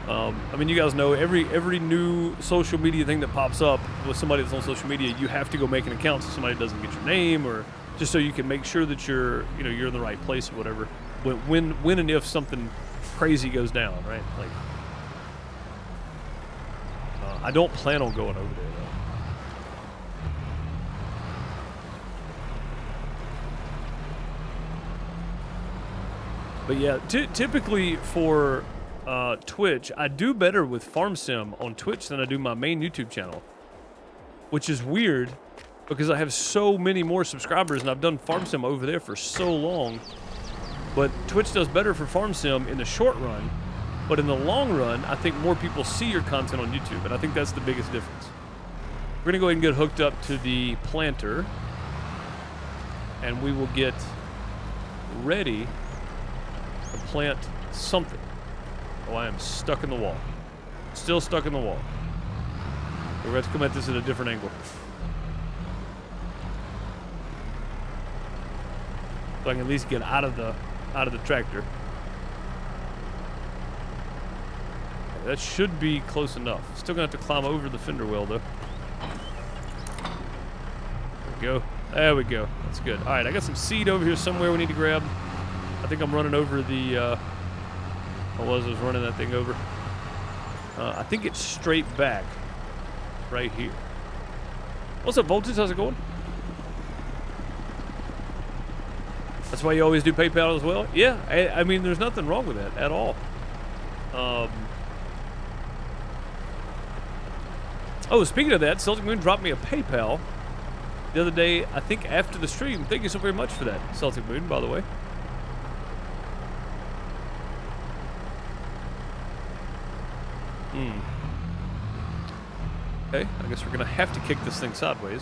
S1: I mean, you guys know every new social media thing that pops up with somebody that's on social media, you have to go make an account so somebody doesn't get your name, or just so you can make sure that you're in the right place or whatever. When and if something crazy goes down, right? Like, I don't plan on going over there though. But yeah, typically for Twitch, I do better with Farm Sim on Twitch than I do my main YouTube channel, which is weird because I have so many more subscribers and I've done Farm Sim over there for so long. But Twitch does better for Farm Sim in the short run, but in the long run, I think more people see your content on YouTube, and I think that's the biggest difference. We're gonna go ahead and get hooked up to the planter, and we will get ready to plant something. Oh, I am stuck in the wall. Still stuck in the wall. We're going to have to come at this at a different angle. So I can at least get out of the tractor. That should be close enough. Still gonna have to climb over the fender well though. There we go. There we go. That's good. All right, I got some seed over here somewhere we need to grab. I think I'm running over the. I was running that thing over. I think it's straight back, right here. What's up, Voltage? How's it going? That's why you always do PayPal as well? Yeah, I mean, there's nothing wrong with that at all. Oh, speaking of that, Celtic Moon dropped me a PayPal the other day, I think after the stream. Thank you so very much for that, Celtic Moon, by the way. Okay, I guess we're going to have to kick this thing sideways.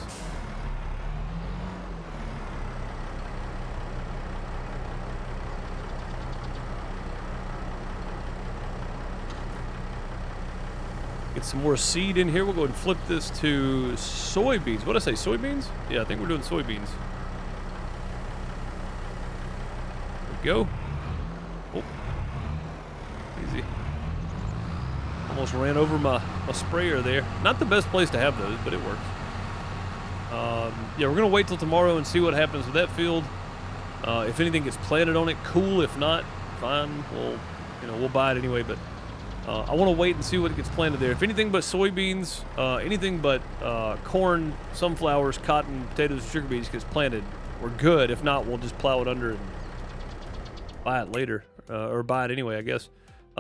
S1: Get some more seed in here. We'll go ahead and flip this to soybeans. What did I say, soybeans? Yeah, I think we're doing soybeans. There we go. Oh. Easy. Almost ran over my sprayer there. Not the best place to have those, but it works. Yeah, we're gonna wait till tomorrow and see what happens with that field. If anything gets planted on it, cool. If not, fine. We'll buy it anyway. But I want to wait and see what gets planted there. If anything but soybeans, anything but corn, sunflowers, cotton, potatoes, and sugar beets gets planted, we're good. If not, we'll just plow it under and buy it later, or buy it anyway, I guess.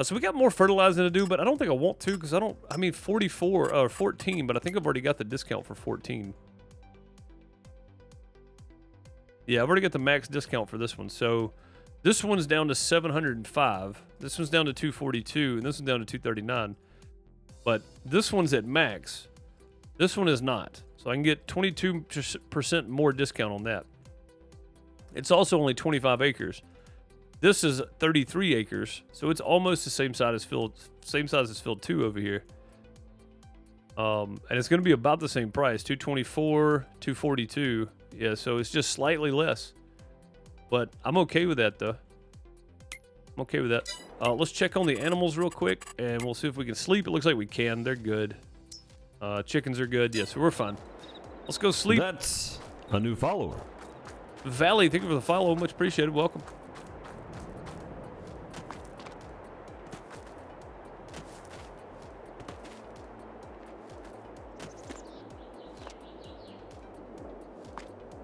S1: So we got more fertilizing to do, but I don't think I want to because I mean 44 or 14, but I think I've already got the discount for 14. Yeah, I've already got the max discount for this one. So this one's down to 705. This one's down to 242, and this one's down to 239. But this one's at max. This one is not. So I can get 22% more discount on that. It's also only 25 acres. This is 33 acres, so it's almost the same size as field 2 over here. And it's going to be about the same price, 224, 242. Yeah, so it's just slightly less. But I'm okay with that, though. I'm okay with that. Let's check on the animals real quick, and we'll see if we can sleep. It looks like we can. They're good. Chickens are good. Yeah, so we're fine. Let's go sleep.
S2: That's a new follower.
S1: Valley, thank you for the follow. Much appreciated. Welcome.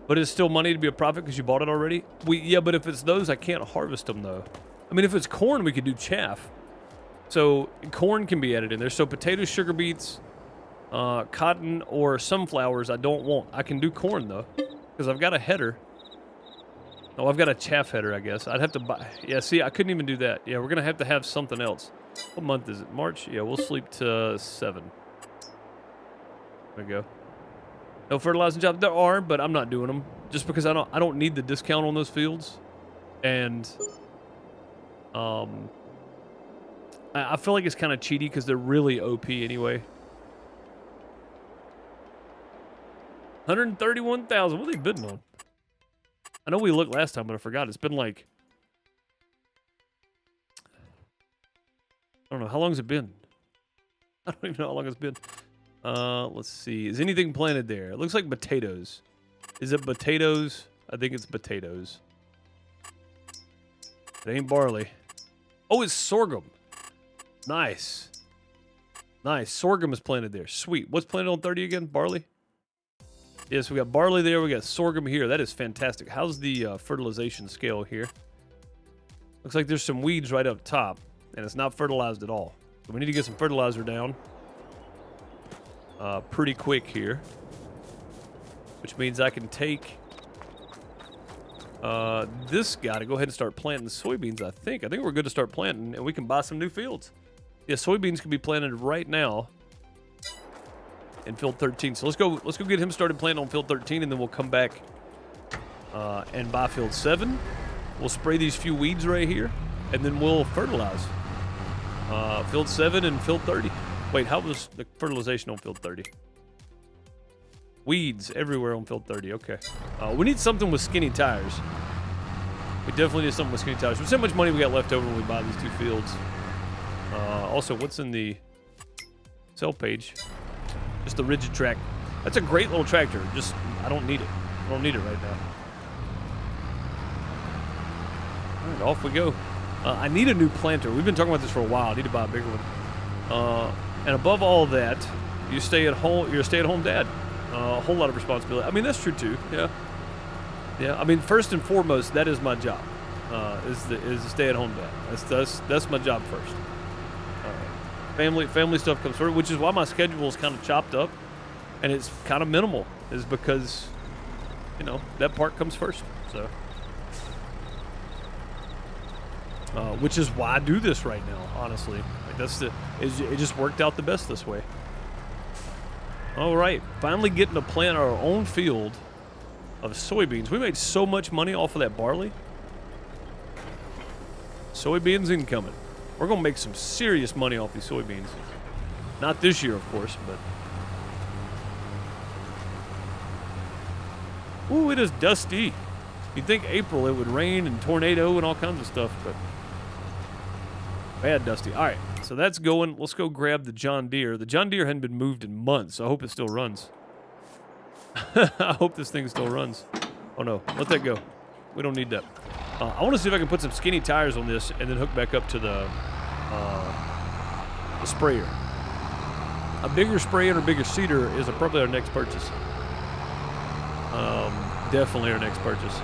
S1: But it's still money to be a profit because you bought it already? Yeah, but if it's those, I can't harvest them, though. I mean, if it's corn, we could do chaff. So corn can be added in there. So potatoes, sugar beets, cotton, or sunflowers I don't want. I can do corn, though, because I've got a header. Oh, I've got a chaff header, I guess. I'd have to buy... Yeah, see, I couldn't even do that. Yeah, we're going to have something else. What month is it? March? Yeah, we'll sleep to 7. There we go. No fertilizing jobs. There are, but I'm not doing them just because I don't need the discount on those fields, and I feel like it's kind of cheaty because they're really OP anyway. 131,000. What are they bidding on? I know we looked last time, but I forgot. It's been like, I don't know, how long has it been? I don't even know how long it's been. Let's see. Is anything planted there? It looks like potatoes. Is it potatoes? I think it's potatoes. It ain't barley. Oh, it's sorghum. Nice. Nice. Sorghum is planted there. Sweet. What's planted on 30 again? Barley? Yes, we got barley there. We got sorghum here. That is fantastic. How's the fertilization scale here? Looks like there's some weeds right up top, and it's not fertilized at all. So we need to get some fertilizer down. Pretty quick here, which means I can take this guy to go ahead and start planting soybeans. I think we're good to start planting, and we can buy some new fields. Yeah, soybeans can be planted right now in field 13. So let's go get him started planting on field 13, and then we'll come back and buy field 7. We'll spray these few weeds right here, and then we'll fertilize field 7 and field 30. Wait, how was the fertilization on field 30? Weeds everywhere on field 30. Okay. We need something with skinny tires. We definitely need something with skinny tires. There's so much money we got left over when we buy these 2 fields. Also, what's in the sell page? Just the rigid track. That's a great little tractor. Just, I don't need it. I don't need it right now. All right, off we go. I need a new planter. We've been talking about this for a while. I need to buy a bigger one. And above all that, you stay at home. You're a stay-at-home dad. A whole lot of responsibility. I mean, that's true too. Yeah, yeah. I mean, first and foremost, that is my job. Is a stay-at-home dad. That's my job first. Family stuff comes first, which is why my schedule is kind of chopped up, and it's kind of minimal. Is because, that part comes first. So, which is why I do this right now. Honestly. It just worked out the best this way. All right, finally getting to plant our own field of soybeans. We made so much money off of that barley. Soybeans incoming. We're gonna make some serious money off these soybeans. Not this year, of course, but ooh, it is dusty. You'd think April it would rain and tornado and all kinds of stuff, but bad dusty. All right. so that's going. Let's go grab the John Deere. The John Deere hadn't been moved in months, so I hope it still runs. I hope this thing still runs. Oh no, let that go. We don't need that. I want to see if I can put some skinny tires on this and then hook back up to the sprayer. A bigger sprayer and a bigger seeder is probably our next purchase. Definitely our next purchase.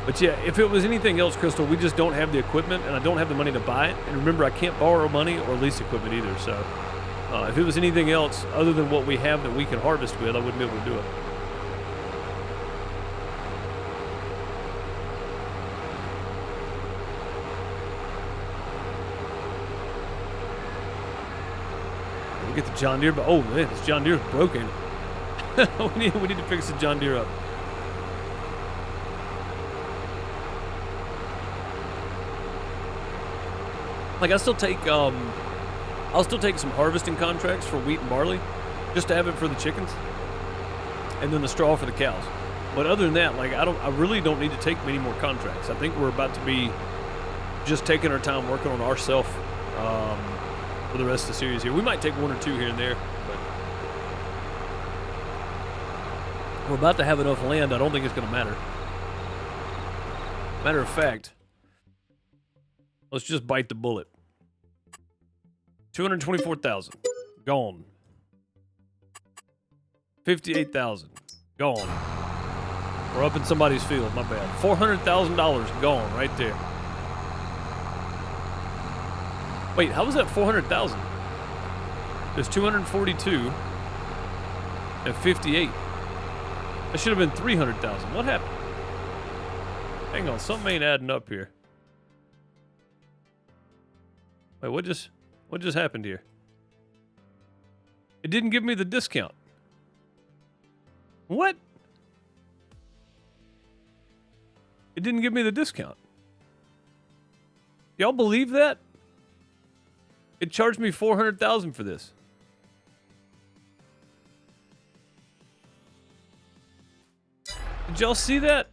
S1: But yeah, if it was anything else, Crystal, we just don't have the equipment, and I don't have the money to buy it. And remember, I can't borrow money or lease equipment either. So if it was anything else other than what we have that we can harvest with, I wouldn't be able to do it. We get the John Deere, but oh man, this John Deere's broken. we need to fix the John Deere up. Like I'll still take some harvesting contracts for wheat and barley, just to have it for the chickens, and then the straw for the cows. But other than that, like I really don't need to take many more contracts. I think we're about to be just taking our time working on ourselves for the rest of the series here. We might take one or two here and there, but we're about to have enough land. I don't think it's going to matter. Matter of fact, let's just bite the bullet. 224,000 gone. 58,000 gone. We're up in somebody's field. My bad. $400,000 gone right there. Wait, how was that 400,000? There's 242 and 58. That should have been 300,000. What happened? Hang on, something ain't adding up here. Wait, what just happened here? It didn't give me the discount. What? It didn't give me the discount. Y'all believe that? It charged me 400,000 for this. Did y'all see that?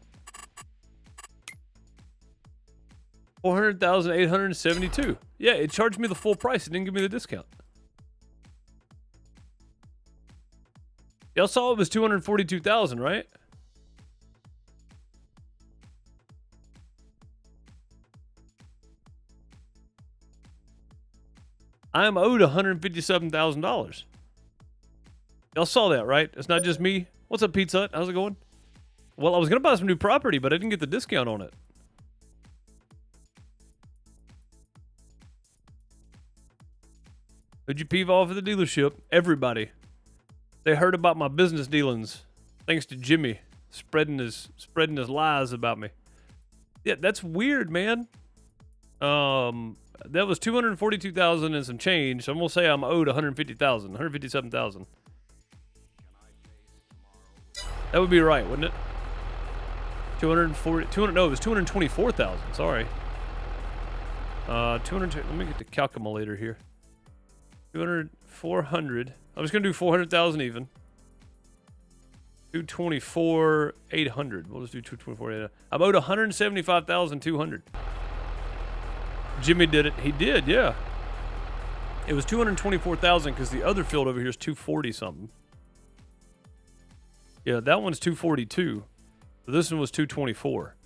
S1: 400,872. Yeah, it charged me the full price. It didn't give me the discount. Y'all saw it was 242,000, right? I am owed $157,000. Y'all saw that, right? It's not just me. What's up, Pizza Hut? How's it going? Well, I was going to buy some new property, but I didn't get the discount on it. Who'd you peeve off at the dealership? Everybody. They heard about my business dealings, thanks to Jimmy spreading his lies about me. Yeah, that's weird, man. That was 242,000 and some change. So I'm gonna say I'm owed 150,000, 157,000. That would be right, wouldn't it? 200. No, it was 224,000. Sorry. 200. Let me get the calculator here. 400. I'm just gonna do 400,000 even. 224,800. We'll just do 224,800. I'm owed 175,200. Jimmy did it. He did, yeah. It was 224,000 because the other field over here is 240 something. Yeah, that one's 242. So this one was 224.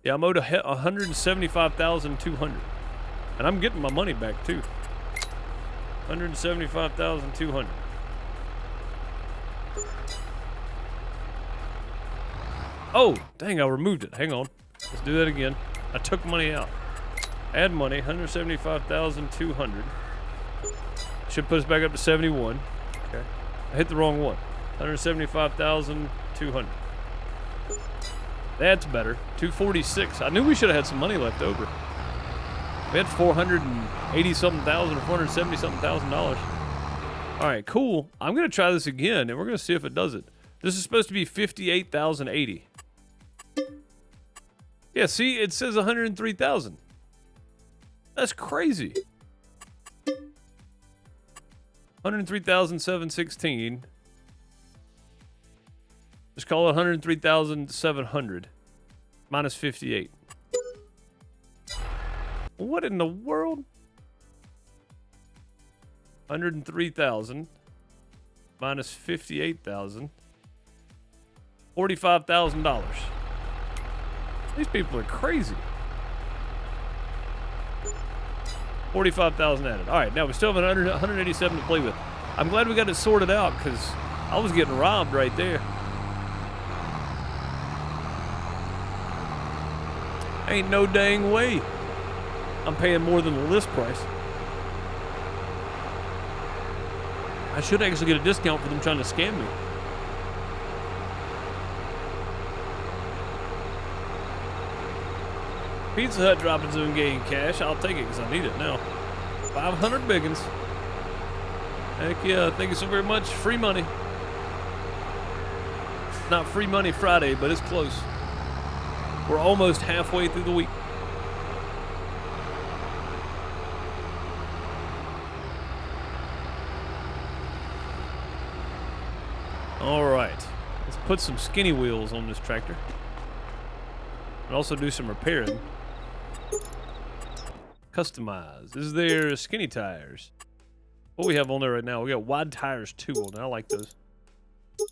S1: Yeah, I'm owed 175,200, and I'm getting my money back too. 175,200. Oh, dang! I removed it. Hang on. Let's do that again. I took money out. Add money, 175,200. Should put us back up to 71. Okay. I hit the wrong one. 175,200. That's better. 246. I knew we should have had some money left over. We had 480 something thousand or 470 something $1,000. All right, cool. I'm gonna try this again, and we're gonna see if it does it. This is supposed to be 58,080. Yeah, see, it says 103,000. That's crazy. 103,716. Just call it 103,700 minus 58. What in the world? 103,000 minus 58,000. $45,000. These people are crazy. 45,000 added. All right, now we still have 187 to play with. I'm glad we got it sorted out because I was getting robbed right there. Ain't no dang way I'm paying more than the list price. I should actually get a discount for them trying to scam me. Pizza Hut dropping some game cash. I'll take it because I need it now. 500 biggins. Heck yeah, thank you so very much. Free money. Not free money Friday, but it's close. We're almost halfway through the week. All right, let's put some skinny wheels on this tractor. And also do some repairing. Customize. Is there skinny tires? What we have on there right now? We got wide tires 2 on there. I like those.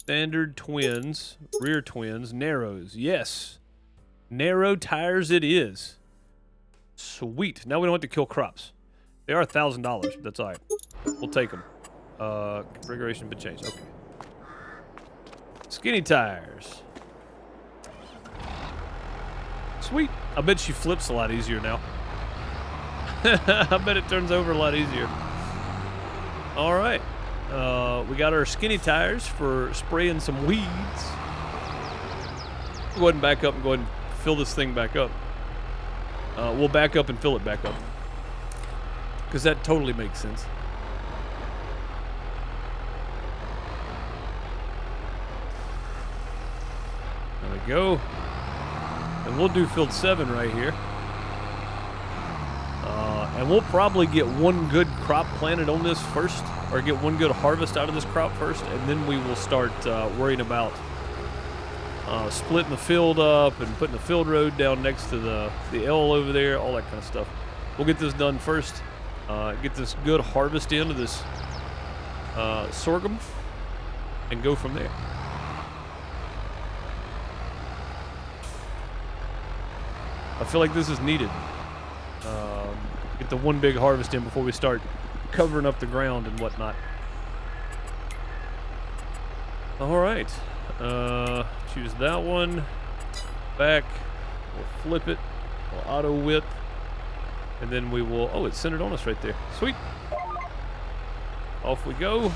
S1: Standard twins, rear twins, narrows. Yes. Narrow tires it is. Sweet. Now we don't have to kill crops. They are $1,000, but that's all right. We'll take them. Configuration been changed. Okay. Skinny tires. Sweet. I bet she flips a lot easier now. I bet it turns over a lot easier. All right. We got our skinny tires for spraying some weeds. Go ahead and back up and go ahead and fill this thing back up. We'll back up and fill it back up. Because that totally makes sense. There we go. And we'll do field 7 right here. And we'll probably get one good crop planted on this first, or get one good harvest out of this crop first, and then we will start worrying about splitting the field up and putting the field road down next to the L over there, all that kind of stuff. We'll get this done first, get this good harvest into this sorghum, and go from there. I feel like this is needed. Get the one big harvest in before we start covering up the ground and whatnot. All right. Choose that one. Back. We'll flip it. We'll auto width. And then we will... Oh, it's centered on us right there. Sweet. Off we go.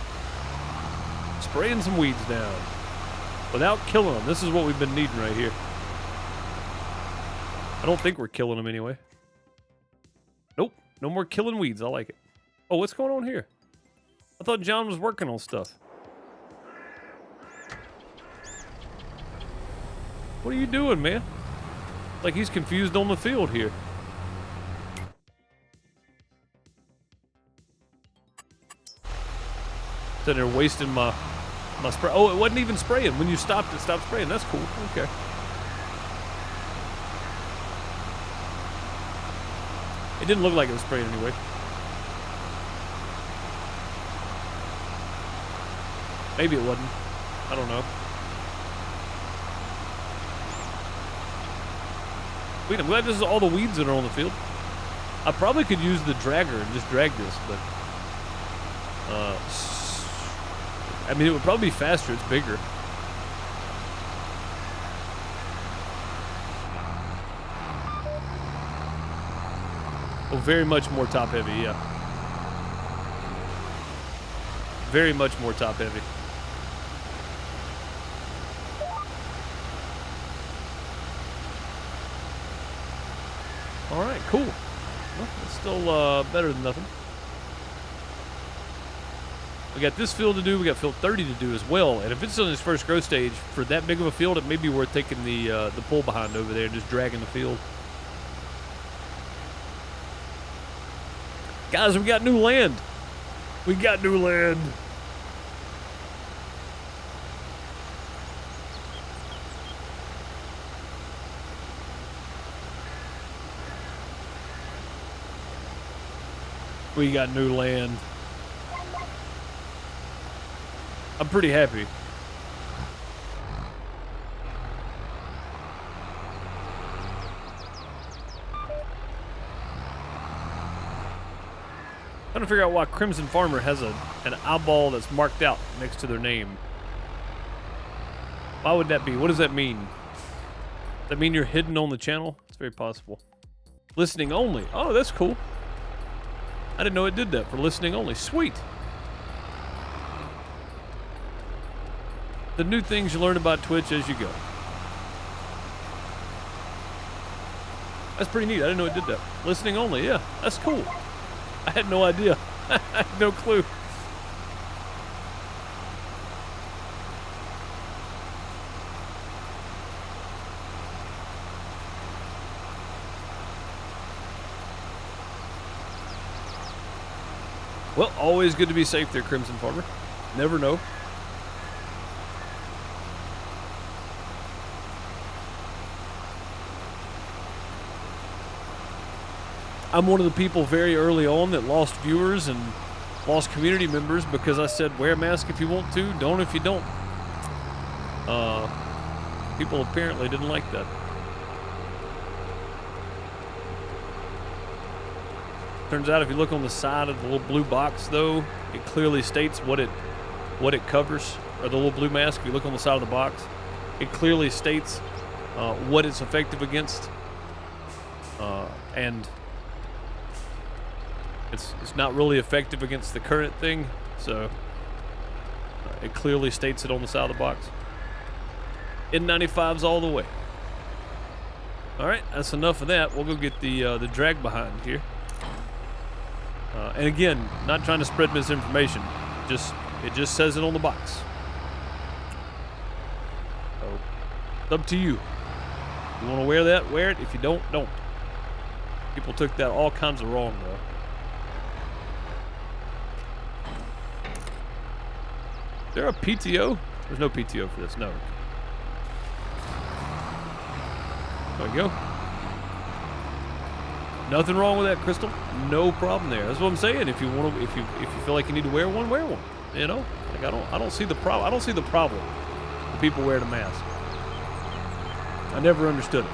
S1: Spraying some weeds down. Without killing them. This is what we've been needing right here. I don't think we're killing them anyway. Nope. No more killing weeds. I like it. Oh, what's going on here? I thought John was working on stuff. What are you doing, man? Like he's confused on the field here. Sitting there wasting my spray. Oh, it wasn't even spraying. When you stopped, it stopped spraying. That's cool. Okay. It didn't look like it was spraying anyway. Maybe it wasn't. I don't know. Wait, I'm glad this is all the weeds that are on the field. I probably could use the dragger and just drag this, but... I mean, it would probably be faster. It's bigger. Oh, very much more top heavy, yeah. Very much more top heavy. All right, cool. Well, it's still better than nothing. We got this field to do. We got field 30 to do as well. And if it's on its first growth stage, for that big of a field, it may be worth taking the pull behind over there and just dragging the field. Guys, we got new land. We got new land. We got new land. I'm pretty happy. Trying to figure out why Crimson Farmer has an eyeball that's marked out next to their name. Why would that be? What does that mean? Does that mean you're hidden on the channel? It's very possible. Listening only. Oh, that's cool. I didn't know it did that for listening only. Sweet. The new things you learn about Twitch as you go. That's pretty neat. I didn't know it did that. Listening only. Yeah, that's cool. I had no idea. I had no clue. Well, always good to be safe there, Crimson Farmer. Never know. I'm one of the people very early on that lost viewers and lost community members because I said, wear a mask if you want to, don't if you don't. People apparently didn't like that. Turns out if you look on the side of the little blue box, though, it clearly states what it covers, or the little blue mask. If you look on the side of the box, it clearly states what it's effective against, and it's not really effective against the current thing, so it clearly states it on the side of the box. N95s all the way. All right, that's enough of that. We'll go get the drag behind here. And again, not trying to spread misinformation. It just says it on the box. So it's up to you. If you want to wear that, wear it. If you don't, don't. People took that all kinds of wrong, though. Is there a PTO? There's no PTO for this, no. There we go. Nothing wrong with that, Crystal. No problem there. That's what I'm saying. If you want to, if you feel like you need to wear one, wear one. You know, like I don't see the problem. I don't see the problem with people wearing a mask. I never understood it.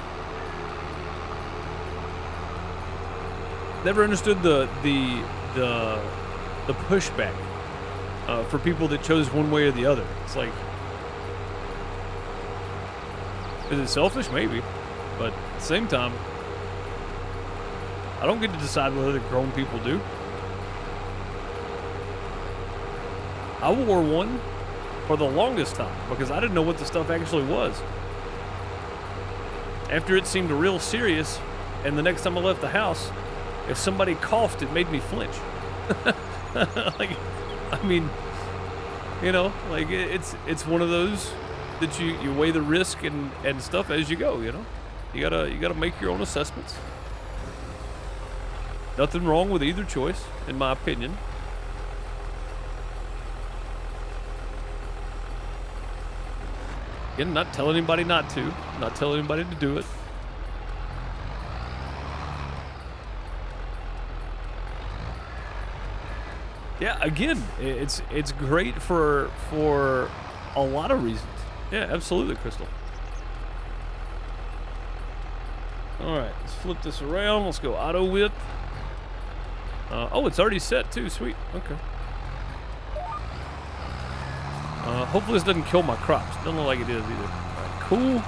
S1: Never understood the pushback for people that chose one way or the other. It's like, is it selfish? Maybe, but at the same time, I don't get to decide what other grown people do. I wore one for the longest time because I didn't know what the stuff actually was. After it seemed real serious, and the next time I left the house, if somebody coughed, it made me flinch. Like, I mean, you know, like it's one of those that you weigh the risk and stuff as you go. You know, you gotta make your own assessments. Nothing wrong with either choice, in my opinion. Again, not telling anybody not to, not telling anybody to do it. Yeah, again, it's great for a lot of reasons. Yeah, absolutely, Crystal. All right, let's flip this around. Let's go auto width. Oh, it's already set too. Sweet. Okay. Hopefully this doesn't kill my crops. Doesn't look like it is either. All right, cool.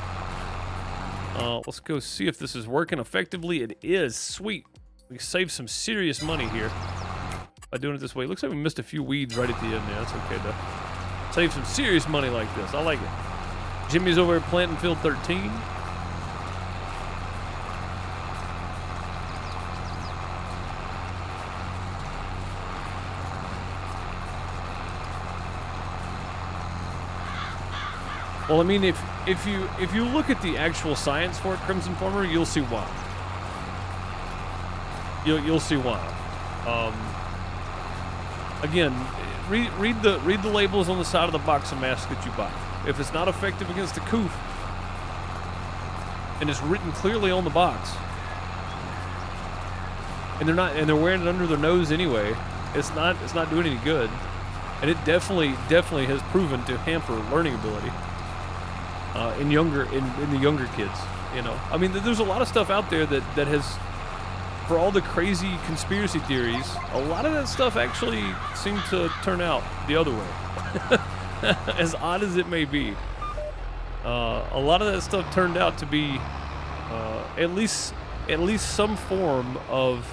S1: Let's go see if this is working effectively. It is. Sweet. We saved some serious money here by doing it this way. Looks like we missed a few weeds right at the end there. That's okay though. Save some serious money like this. I like it. Jimmy's over here planting field 13. Well, I mean, if you look at the actual science for it, Crimson Farmer, you'll see why. You'll see why. Again, read the labels on the side of the box of masks that you buy. If it's not effective against the coof, and it's written clearly on the box, and they're wearing it under their nose anyway. It's not doing any good, and it definitely has proven to hamper learning ability in the younger kids. You know, I mean, there's a lot of stuff out there that has, for all the crazy conspiracy theories, a lot of that stuff actually seemed to turn out the other way. As odd as it may be, a lot of that stuff turned out to be at least some form of,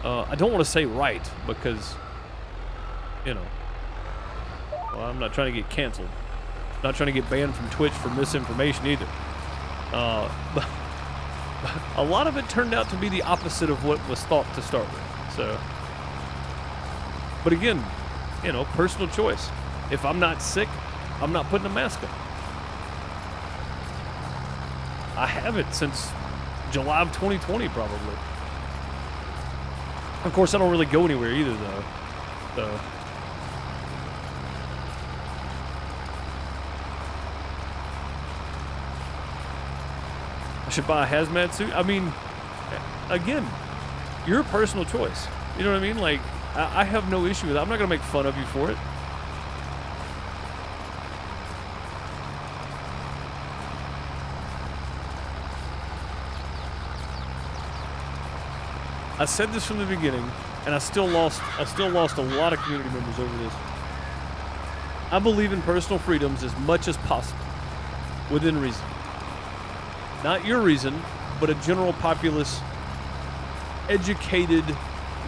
S1: I don't want to say right, because, you know, well, I'm not trying to get canceled. Not trying to get banned from Twitch for misinformation either. But a lot of it turned out to be the opposite of what was thought to start with. So, but again, you know, personal choice. If I'm not sick, I'm not putting a mask on. I haven't since July of 2020, probably. Of course, I don't really go anywhere either, though. So. I should buy a hazmat suit. I mean, again, your personal choice. You know what I mean? Like, I have no issue with it. I'm not going to make fun of you for it. I said this from the beginning, and I still lost a lot of community members over this. I believe in personal freedoms as much as possible, within reason. Not your reason, but a general populace, educated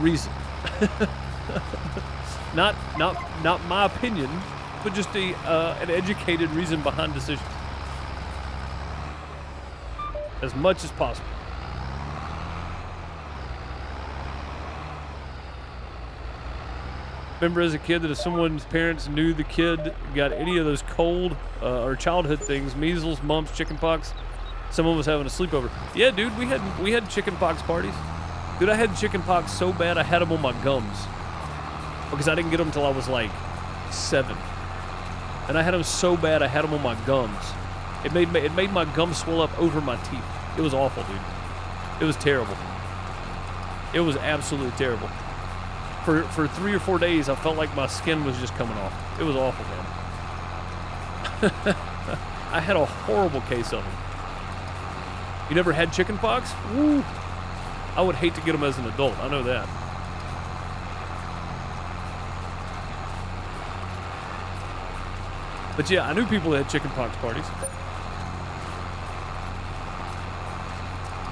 S1: reason. not my opinion, but just an educated reason behind decisions. As much as possible. Remember as a kid that if someone's parents knew the kid got any of those cold or childhood things, measles, mumps, chickenpox, someone was having a sleepover. Yeah, dude, we had chickenpox parties. Dude, I had chickenpox so bad I had them on my gums because I didn't get them until I was like 7, and I had them so bad I had them on my gums. It made my gums swell up over my teeth. It was awful, dude. It was terrible. It was absolutely terrible. For 3 or 4 days, I felt like my skin was just coming off. It was awful, man. I had a horrible case of them. You never had chickenpox? Woo! I would hate to get them as an adult. I know that. But yeah, I knew people that had chickenpox parties.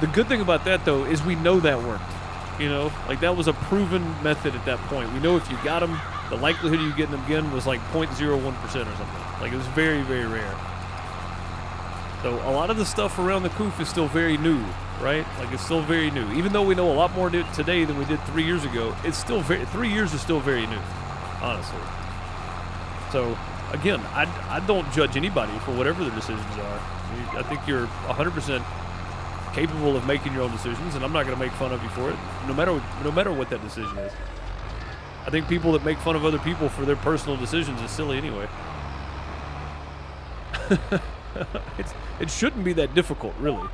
S1: The good thing about that, though, is we know that worked. You know, like that was a proven method at that point. We know if you got them, the likelihood of you getting them again was like 0.01% or something. Like it was very, very rare. So a lot of the stuff around the coof is still very new, right? Like it's still very new. Even though we know a lot more today than we did 3 years ago, it's still 3 years is still very new, honestly. So again, I don't judge anybody for whatever their decisions are. I think you're 100% capable of making your own decisions, and I'm not going to make fun of you for it, no matter what that decision is. I think people that make fun of other people for their personal decisions is silly anyway. It shouldn't be that difficult, really.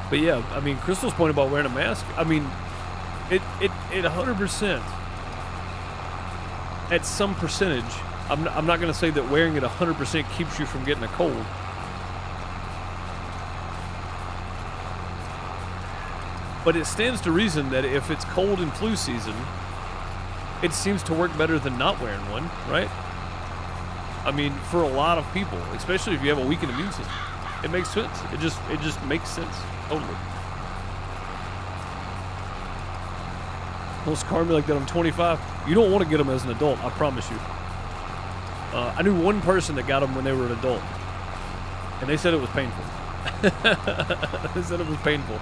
S1: But yeah, I mean, Crystal's point about wearing a mask, I mean, it 100%, at some percentage, I'm not going to say that wearing it 100% keeps you from getting a cold. But it stands to reason that if it's cold in flu season, it seems to work better than not wearing one, right? I mean, for a lot of people, especially if you have a weakened immune system, it makes sense. It just makes sense. Totally. Don't scar me like that. I'm 25. You don't want to get them as an adult, I promise you. I knew one person that got them when they were an adult, and they said it was painful. They said it was painful.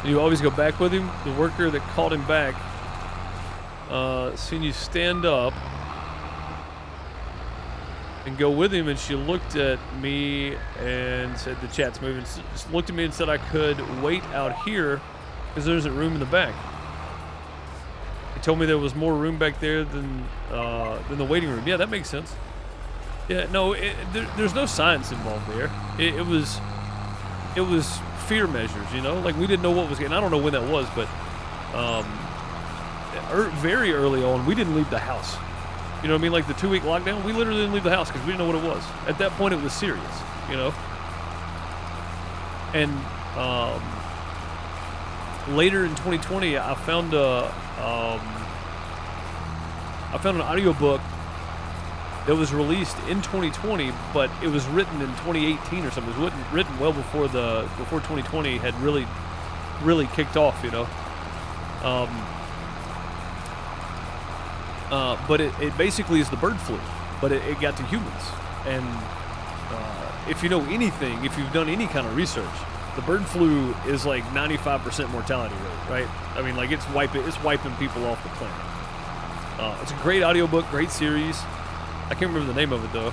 S1: You always go back with him. The worker that called him back seen you stand up and go with him, and she looked at me and said, the chat's moving, just looked at me and said I could wait out here because there isn't room in the back. He told me there was more room back there than the waiting room. Yeah, that makes sense. Yeah, no, there's no science involved there. It was fear measures, you know? Like, we didn't know what was getting, I don't know when that was, but very early on, we didn't leave the house. You know what I mean? Like the 2-week lockdown, we literally didn't leave the house because we didn't know what it was. At that point, it was serious, you know? And later in 2020, I found an audiobook that was released in 2020, but it was written in 2018 or something. It was written well before 2020 had really kicked off, you know? But it basically is the bird flu, but it got to humans. And if you know anything, if you've done any kind of research, the bird flu is like 95% mortality rate, right? I mean, like it's wiping people off the planet. It's a great audiobook, great series. I can't remember the name of it though.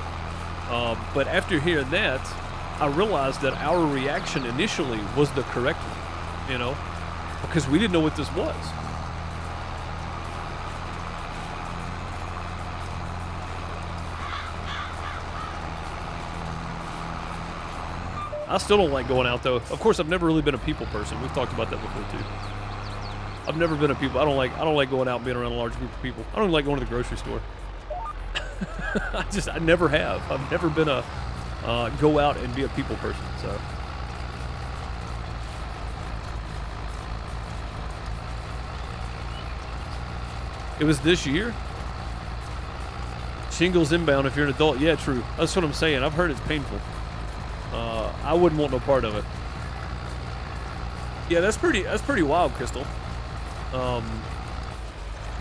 S1: But after hearing that, I realized that our reaction initially was the correct one, you know, because we didn't know what this was. I still don't like going out though. Of course, I've never really been a people person. We've talked about that before too. I've never been a people. I don't like going out and being around a large group of people. I don't like going to the grocery store. I never have. I've never been a go out and be a people person. So. It was this year. Shingles inbound if you're an adult. Yeah, true. That's what I'm saying. I've heard it's painful. I wouldn't want no part of it. Yeah, that's pretty wild, Crystal.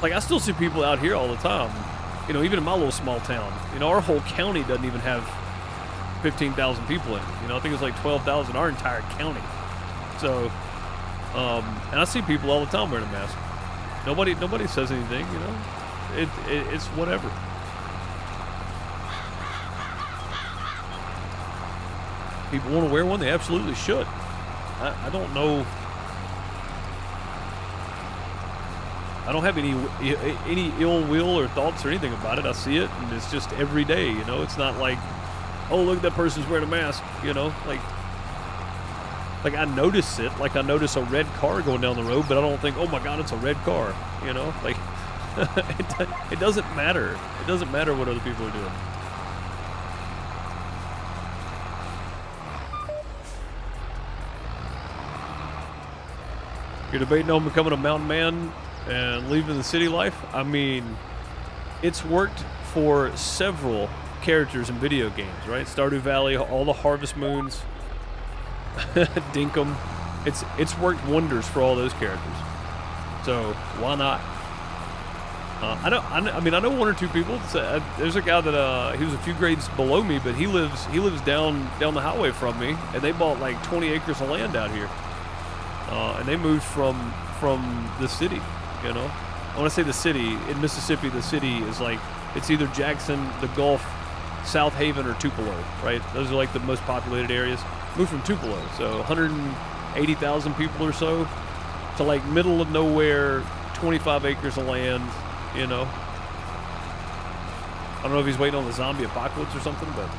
S1: Like I still see people out here all the time. You know, even in my little small town. You know, our whole county doesn't even have 15,000 people in it. You know, I think it's like 12,000 our entire county. So, and I see people all the time wearing a mask. Nobody says anything. You know, it's whatever. People want to wear one, they absolutely should. I don't know. I don't have any ill will or thoughts or anything about it. I see it, and it's just every day, you know. It's not like, oh, look, that person's wearing a mask, you know. Like I notice it, like I notice a red car going down the road, but I don't think, oh my God, it's a red car, you know. Like it doesn't matter. It doesn't matter what other people are doing. You're debating on becoming a mountain man and leaving the city life? I mean, it's worked for several characters in video games, right? Stardew Valley, all the Harvest Moons, Dinkum. It's worked wonders for all those characters. So why not? I know one or two people. There's a guy that he was a few grades below me, but he lives down the highway from me, and they bought like 20 acres of land out here. And they moved from the city, you know. I want to say the city. In Mississippi, the city is like, it's either Jackson, the Gulf, South Haven, or Tupelo, right? Those are like the most populated areas. Moved from Tupelo, so 180,000 people or so, to like middle of nowhere, 25 acres of land, you know. I don't know if he's waiting on the zombie apocalypse or something, but...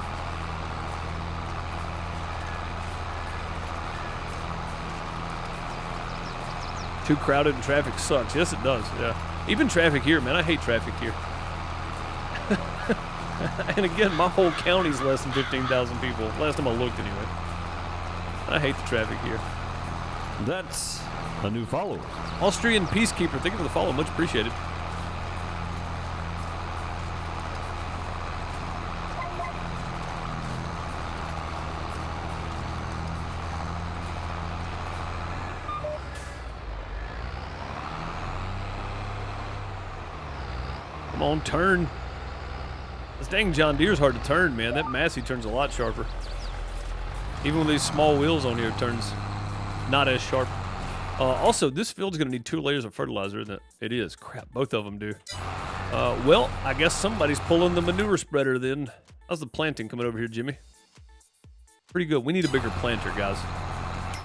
S1: Too crowded and traffic sucks. Yes, it does. Yeah. Even traffic here, man. I hate traffic here. And again, my whole county's less than 15,000 people. Last time I looked, anyway. I hate the traffic here.
S2: That's a new follower.
S1: Austrian Peacekeeper. Thank you for the follow. Much appreciated. Come on, turn. This dang John Deere's hard to turn, man. That Massey turns a lot sharper. Even with these small wheels on here, it turns not as sharp. Also, this field's going to need 2 layers of fertilizer, isn't it? It is. Crap, both of them do. Well, I guess somebody's pulling the manure spreader then. How's the planting coming over here, Jimmy? Pretty good. We need a bigger planter, guys.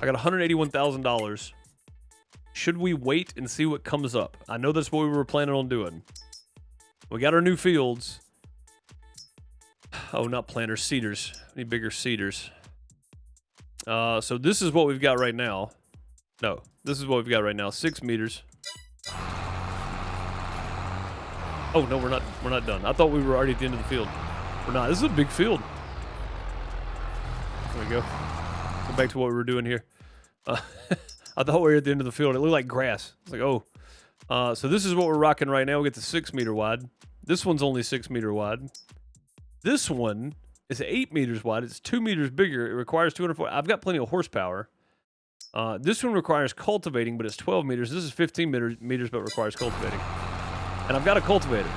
S1: I got $181,000. Should we wait and see what comes up? I know that's what we were planning on doing. We got our new fields. Oh, not planters, seeders. We need bigger seeders. So this is what we've got right now. No, this is what we've got right now. 6 meters. Oh no, we're not done. I thought we were already at the end of the field. We're not. This is a big field. There we go. Go back to what we were doing here. I thought we were at the end of the field. It looked like grass. It's like, oh. So this is what we're rocking right now. We get the 6 meter wide. This one's only 6 meter wide. This one is 8 meters wide. It's 2 meters bigger. It requires 240. I've got plenty of horsepower. This one requires cultivating, but it's 12 meters. This is 15 meters, but requires cultivating. And I've got a cultivator.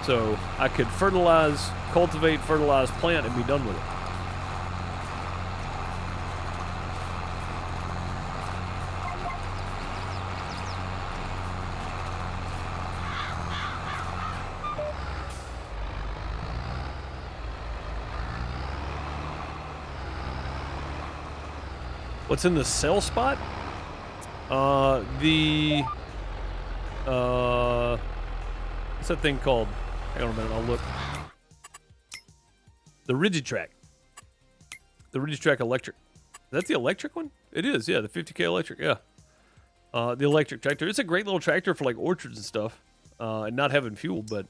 S1: So I could fertilize, cultivate, fertilize, plant, and be done with it. What's in the sell spot? What's that thing called? Hang on a minute, I'll look. The Rigitrack. The Rigitrack electric. Is that the electric one? It is, yeah, the 50K electric, yeah. The electric tractor. It's a great little tractor for like orchards and stuff. And not having fuel, but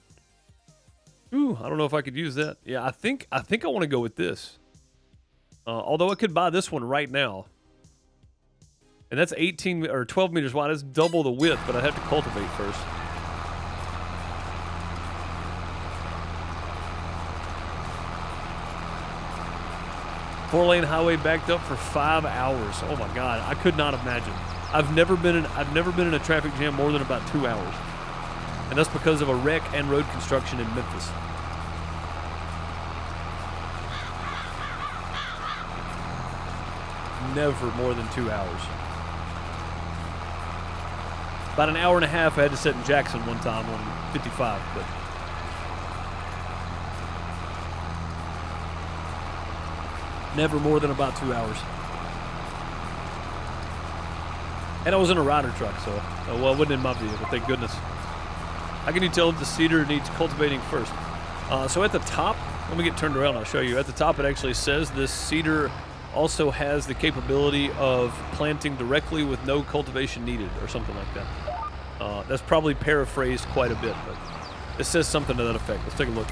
S1: ooh, I don't know if I could use that. Yeah, I think I want to go with this. Although I could buy this one right now. And that's 18 or 12 meters wide. That's double the width, but I'd have to cultivate first. Four-lane highway backed up for 5 hours. Oh my God, I could not imagine. I've never been in a traffic jam more than about 2 hours, and that's because of a wreck and road construction in Memphis. Never more than 2 hours. About an hour and a half I had to sit in Jackson one time on 55, but never more than about 2 hours. And I was in a rider truck, so, well, it wasn't in my vehicle, thank goodness. How can you tell if the seeder needs cultivating first? So at the top, let me get turned around, I'll show you. At the top it actually says this seeder also has the capability of planting directly with no cultivation needed, or something like that. That's probably paraphrased quite a bit, but it says something to that effect. Let's take a look.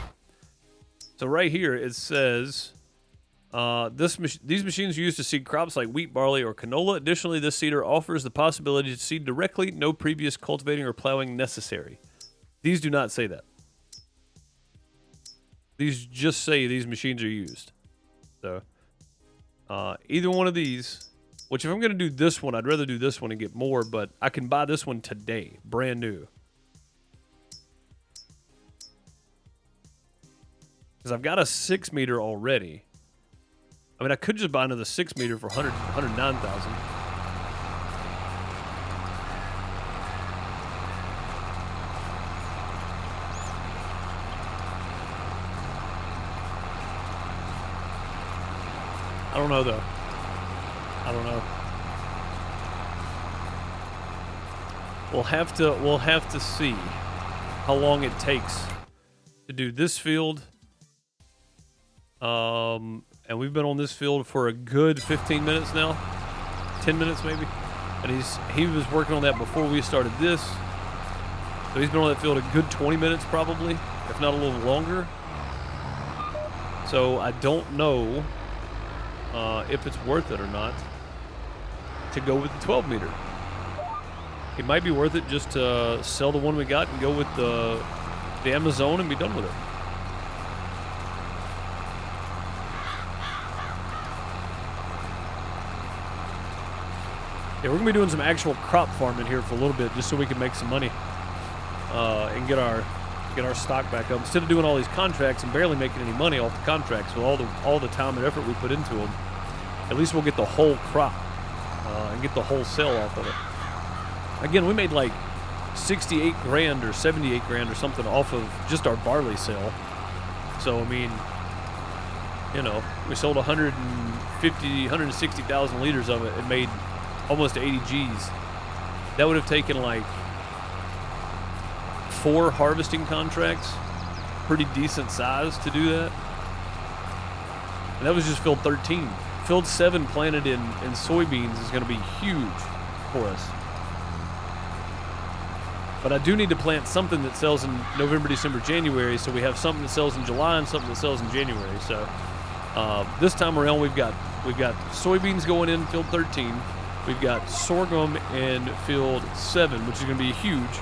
S1: So right here it says, these machines are used to seed crops like wheat, barley, or canola. Additionally, this seeder offers the possibility to seed directly, no previous cultivating or plowing necessary. These do not say that. These just say these machines are used. So, either one of these, which if I'm going to do this one, I'd rather do this one and get more, but I can buy this one today, brand new. Because I've got a 6 meter already. I mean, I could just buy another 6 meter for $109,000. I don't know though. I don't know. We'll have to see how long it takes to do this field. And we've been on this field for a good 15 minutes now. 10 minutes maybe. And he was working on that before we started this. So he's been on that field a good 20 minutes probably, if not a little longer. So I don't know if it's worth it or not to go with the 12 meter. It might be worth it just to sell the one we got and go with the Amazon and be done with it. Yeah, we're gonna be doing some actual crop farming here for a little bit, just so we can make some money and get our stock back up. Instead of doing all these contracts and barely making any money off the contracts with all the time and effort we put into them, at least we'll get the whole crop and get the whole sale off of it. Again, we made like 68 grand or 78 grand or something off of just our barley sale. So, I mean, you know, we sold 160,000 liters of it and made almost 80 G's. That would have taken like 4 harvesting contracts, pretty decent size to do that. And that was just field 13. Field 7 planted in soybeans is going to be huge for us. But I do need to plant something that sells in November, December, January, so we have something that sells in July and something that sells in January. So this time around, we've got soybeans going in field 13. We've got sorghum in field 7, which is going to be huge.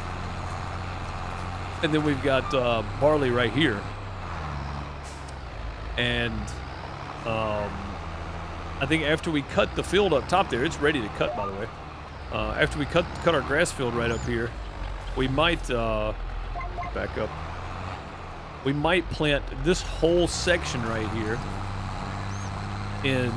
S1: And then we've got barley right here. And I think after we cut the field up top there, it's ready to cut, by the way. After we cut our grass field right up here, we might back up. We might plant this whole section right here in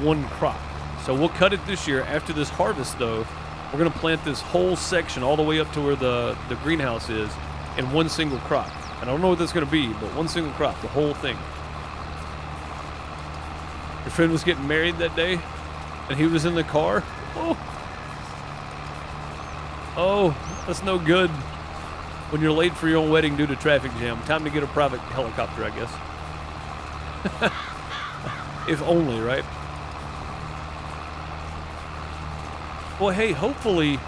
S1: one crop. So we'll cut it this year. After this harvest, though, we're going to plant this whole section all the way up to where the greenhouse is in one single crop. And I don't know what that's going to be, but one single crop, the whole thing. Your friend was getting married that day, and he was in the car. Oh, that's no good when you're late for your own wedding due to traffic jam. Time to get a private helicopter, I guess. If only, right? Well, hey, hopefully,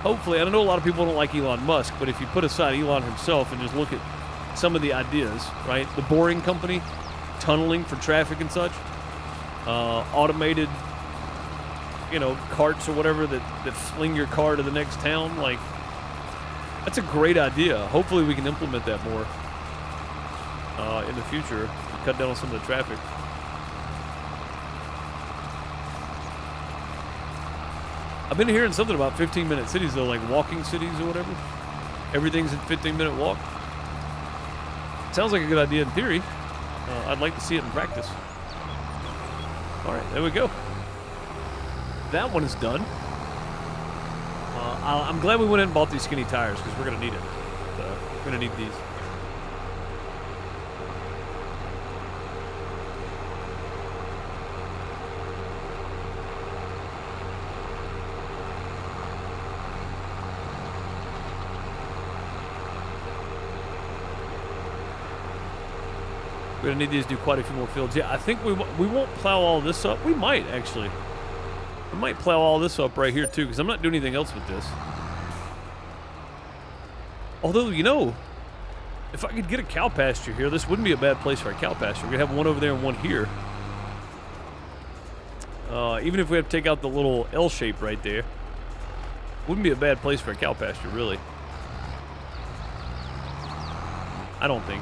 S1: I know a lot of people don't like Elon Musk, but if you put aside Elon himself and just look at some of the ideas, right? The Boring Company, tunneling for traffic and such, automated, you know, carts or whatever that fling your car to the next town. Like, that's a great idea. Hopefully we can implement that more in the future to cut down on some of the traffic. I've been hearing something about 15-minute cities, though, like walking cities or whatever. Everything's a 15-minute walk. Sounds like a good idea in theory. I'd like to see it in practice. All right, there we go. That one is done. I'm glad we went in and bought these skinny tires because we're going to need it. We're going to need these. We're going to need these to do quite a few more fields. Yeah, I think we won't plow all this up. We might, actually. I might plow all this up right here, too, because I'm not doing anything else with this. Although, you know, if I could get a cow pasture here, this wouldn't be a bad place for a cow pasture. We're going to have one over there and one here. Even if we have to take out the little L shape right there, wouldn't be a bad place for a cow pasture, really. I don't think.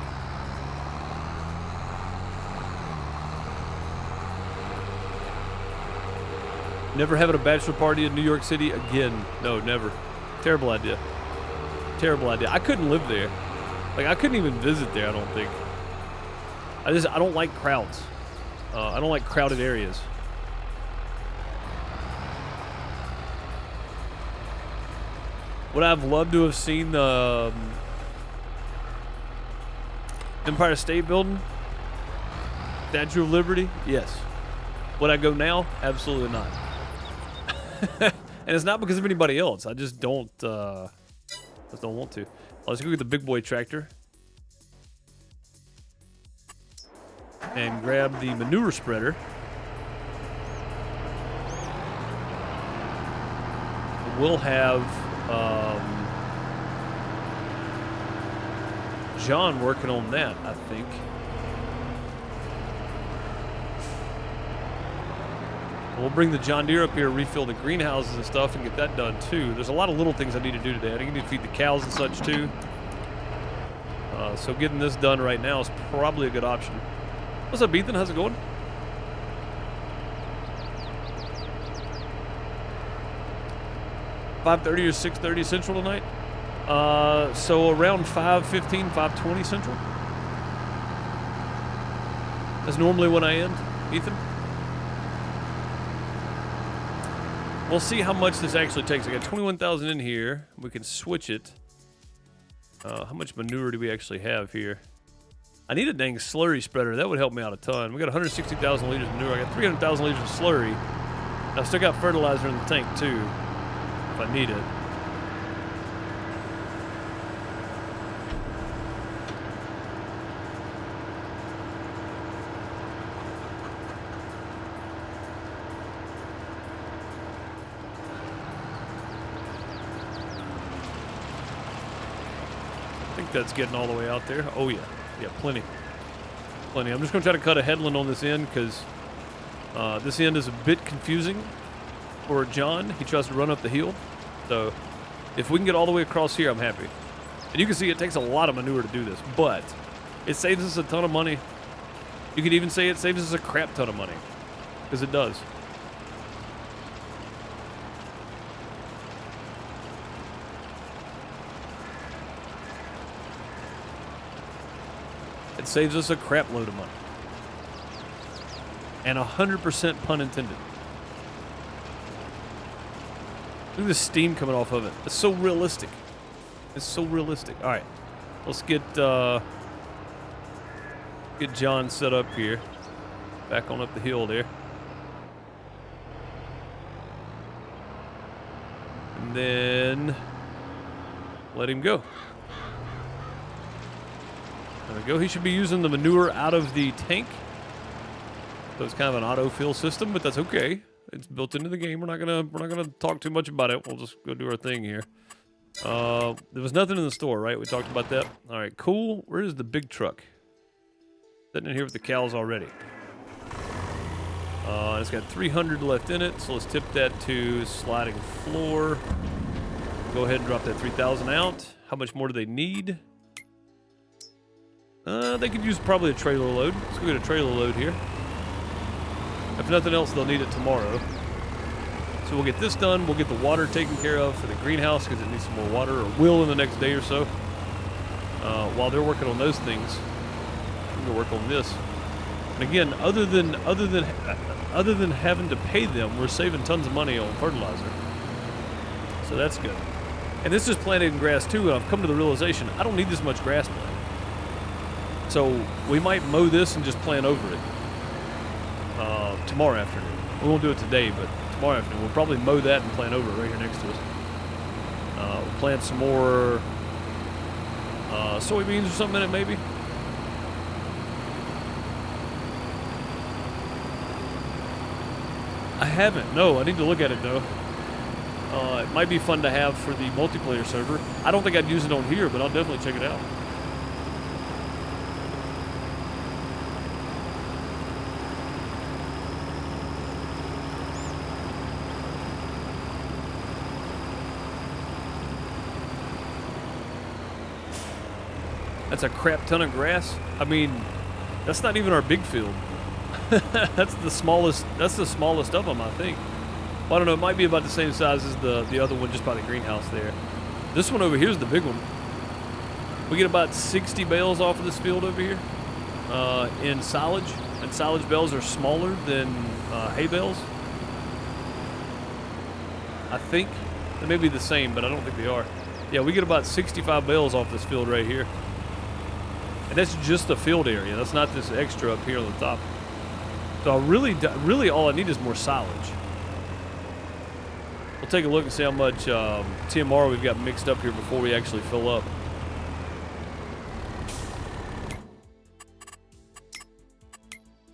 S1: Never having a bachelor party in New York City again. No, never. Terrible idea. Terrible idea. I couldn't live there. Like, I couldn't even visit there, I don't think. I don't like crowds. I don't like crowded areas. Would I have loved to have seen the Empire State Building? Statue of Liberty? Yes. Would I go now? Absolutely not. And it's not because of anybody else. I just don't want to. Let's go get the big boy tractor and grab the manure spreader. We'll have John working on that, I think. We'll bring the John Deere up here, refill the greenhouses and stuff, and get that done too. There's a lot of little things I need to do today. I need to feed the cows and such too. So getting this done right now is probably a good option. What's up, Ethan? How's it going? $5:30 or 6:30 Central tonight? So around 5:15, 5:20 Central. That's normally when I end, Ethan. we'll see how much this actually takes. I got 21,000 in here. We can switch it. How much manure do we actually have here? I need a dang slurry spreader. That would help me out a ton. We got 160,000 liters of manure. I got 300,000 liters of slurry. I've still got fertilizer in the tank too, if I need it. I think that's getting all the way out there. Oh yeah, yeah, plenty. Plenty. I'm just gonna try to cut a headland on this end because this end is a bit confusing for John. He tries to run up the hill. So if we can get all the way across here, I'm happy. And you can see it takes a lot of manure to do this, but it saves us a ton of money. You could even say it saves us a crap ton of money, because it does. It saves us a crap load of money. And 100% pun intended. Look at the steam coming off of it. It's so realistic. It's so realistic. All right, let's get John set up here. Back on up the hill there. And then let him go. There we go. He should be using the manure out of the tank. So it's kind of an auto-fill system, but that's okay. It's built into the game. We're not gonna talk too much about it. We'll just go do our thing here. There was nothing in the store, right? We talked about that. All right, cool. Where is the big truck? Sitting in here with the cows already. It's got 300 left in it, so let's tip that to sliding floor. Go ahead and drop that 3,000 out. How much more do they need? They could use probably a trailer load. Let's go get a trailer load here. If nothing else, they'll need it tomorrow. So we'll get this done. We'll get the water taken care of for the greenhouse because it needs some more water, or will in the next day or so. While they're working on those things, I'm gonna work on this. And again, other than having to pay them, we're saving tons of money on fertilizer. So that's good. And this is planted in grass too. And I've come to the realization I don't need this much grass planted. So we might mow this and just plant over it tomorrow afternoon. We won't do it today, but tomorrow afternoon we'll probably mow that and plant over it right here next to us. We'll plant some more soybeans or something in it maybe. I haven't. No, I need to look at it though. It might be fun to have for the multiplayer server. I don't think I'd use it on here, but I'll definitely check it out. That's a crap ton of grass. I mean, that's not even our big field. That's the smallest of them, I think. Well, I don't know, it might be about the same size as the other one just by the greenhouse there. This one over here is the big one. We get about 60 bales off of this field over here in silage. And silage bales are smaller than hay bales. I think. They may be the same, but I don't think they are. Yeah, we get about 65 bales off this field right here. And that's just the field area. That's not this extra up here on the top. So really all I need is more silage. We'll take a look and see how much TMR we've got mixed up here before we actually fill up.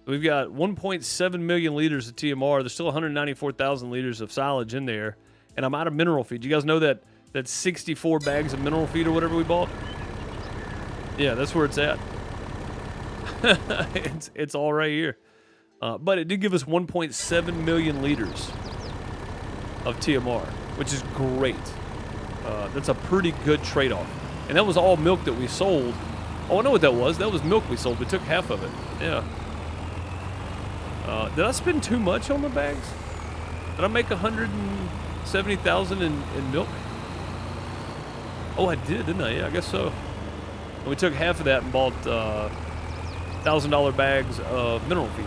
S1: We've got 1.7 million liters of TMR. There's still 194,000 liters of silage in there. And I'm out of mineral feed. You guys know that 64 bags of mineral feed or whatever we bought? Yeah, that's where it's at. it's all right here. But it did give us 1.7 million liters of TMR, which is great. That's a pretty good trade-off. And that was all milk that we sold. Oh, I know what that was. That was milk we sold. We took half of it. Yeah. Did I spend too much on the bags? Did I make 170,000 in milk? Oh, I did, didn't I? Yeah, I guess so. And we took half of that and bought $1,000 bags of mineral feed.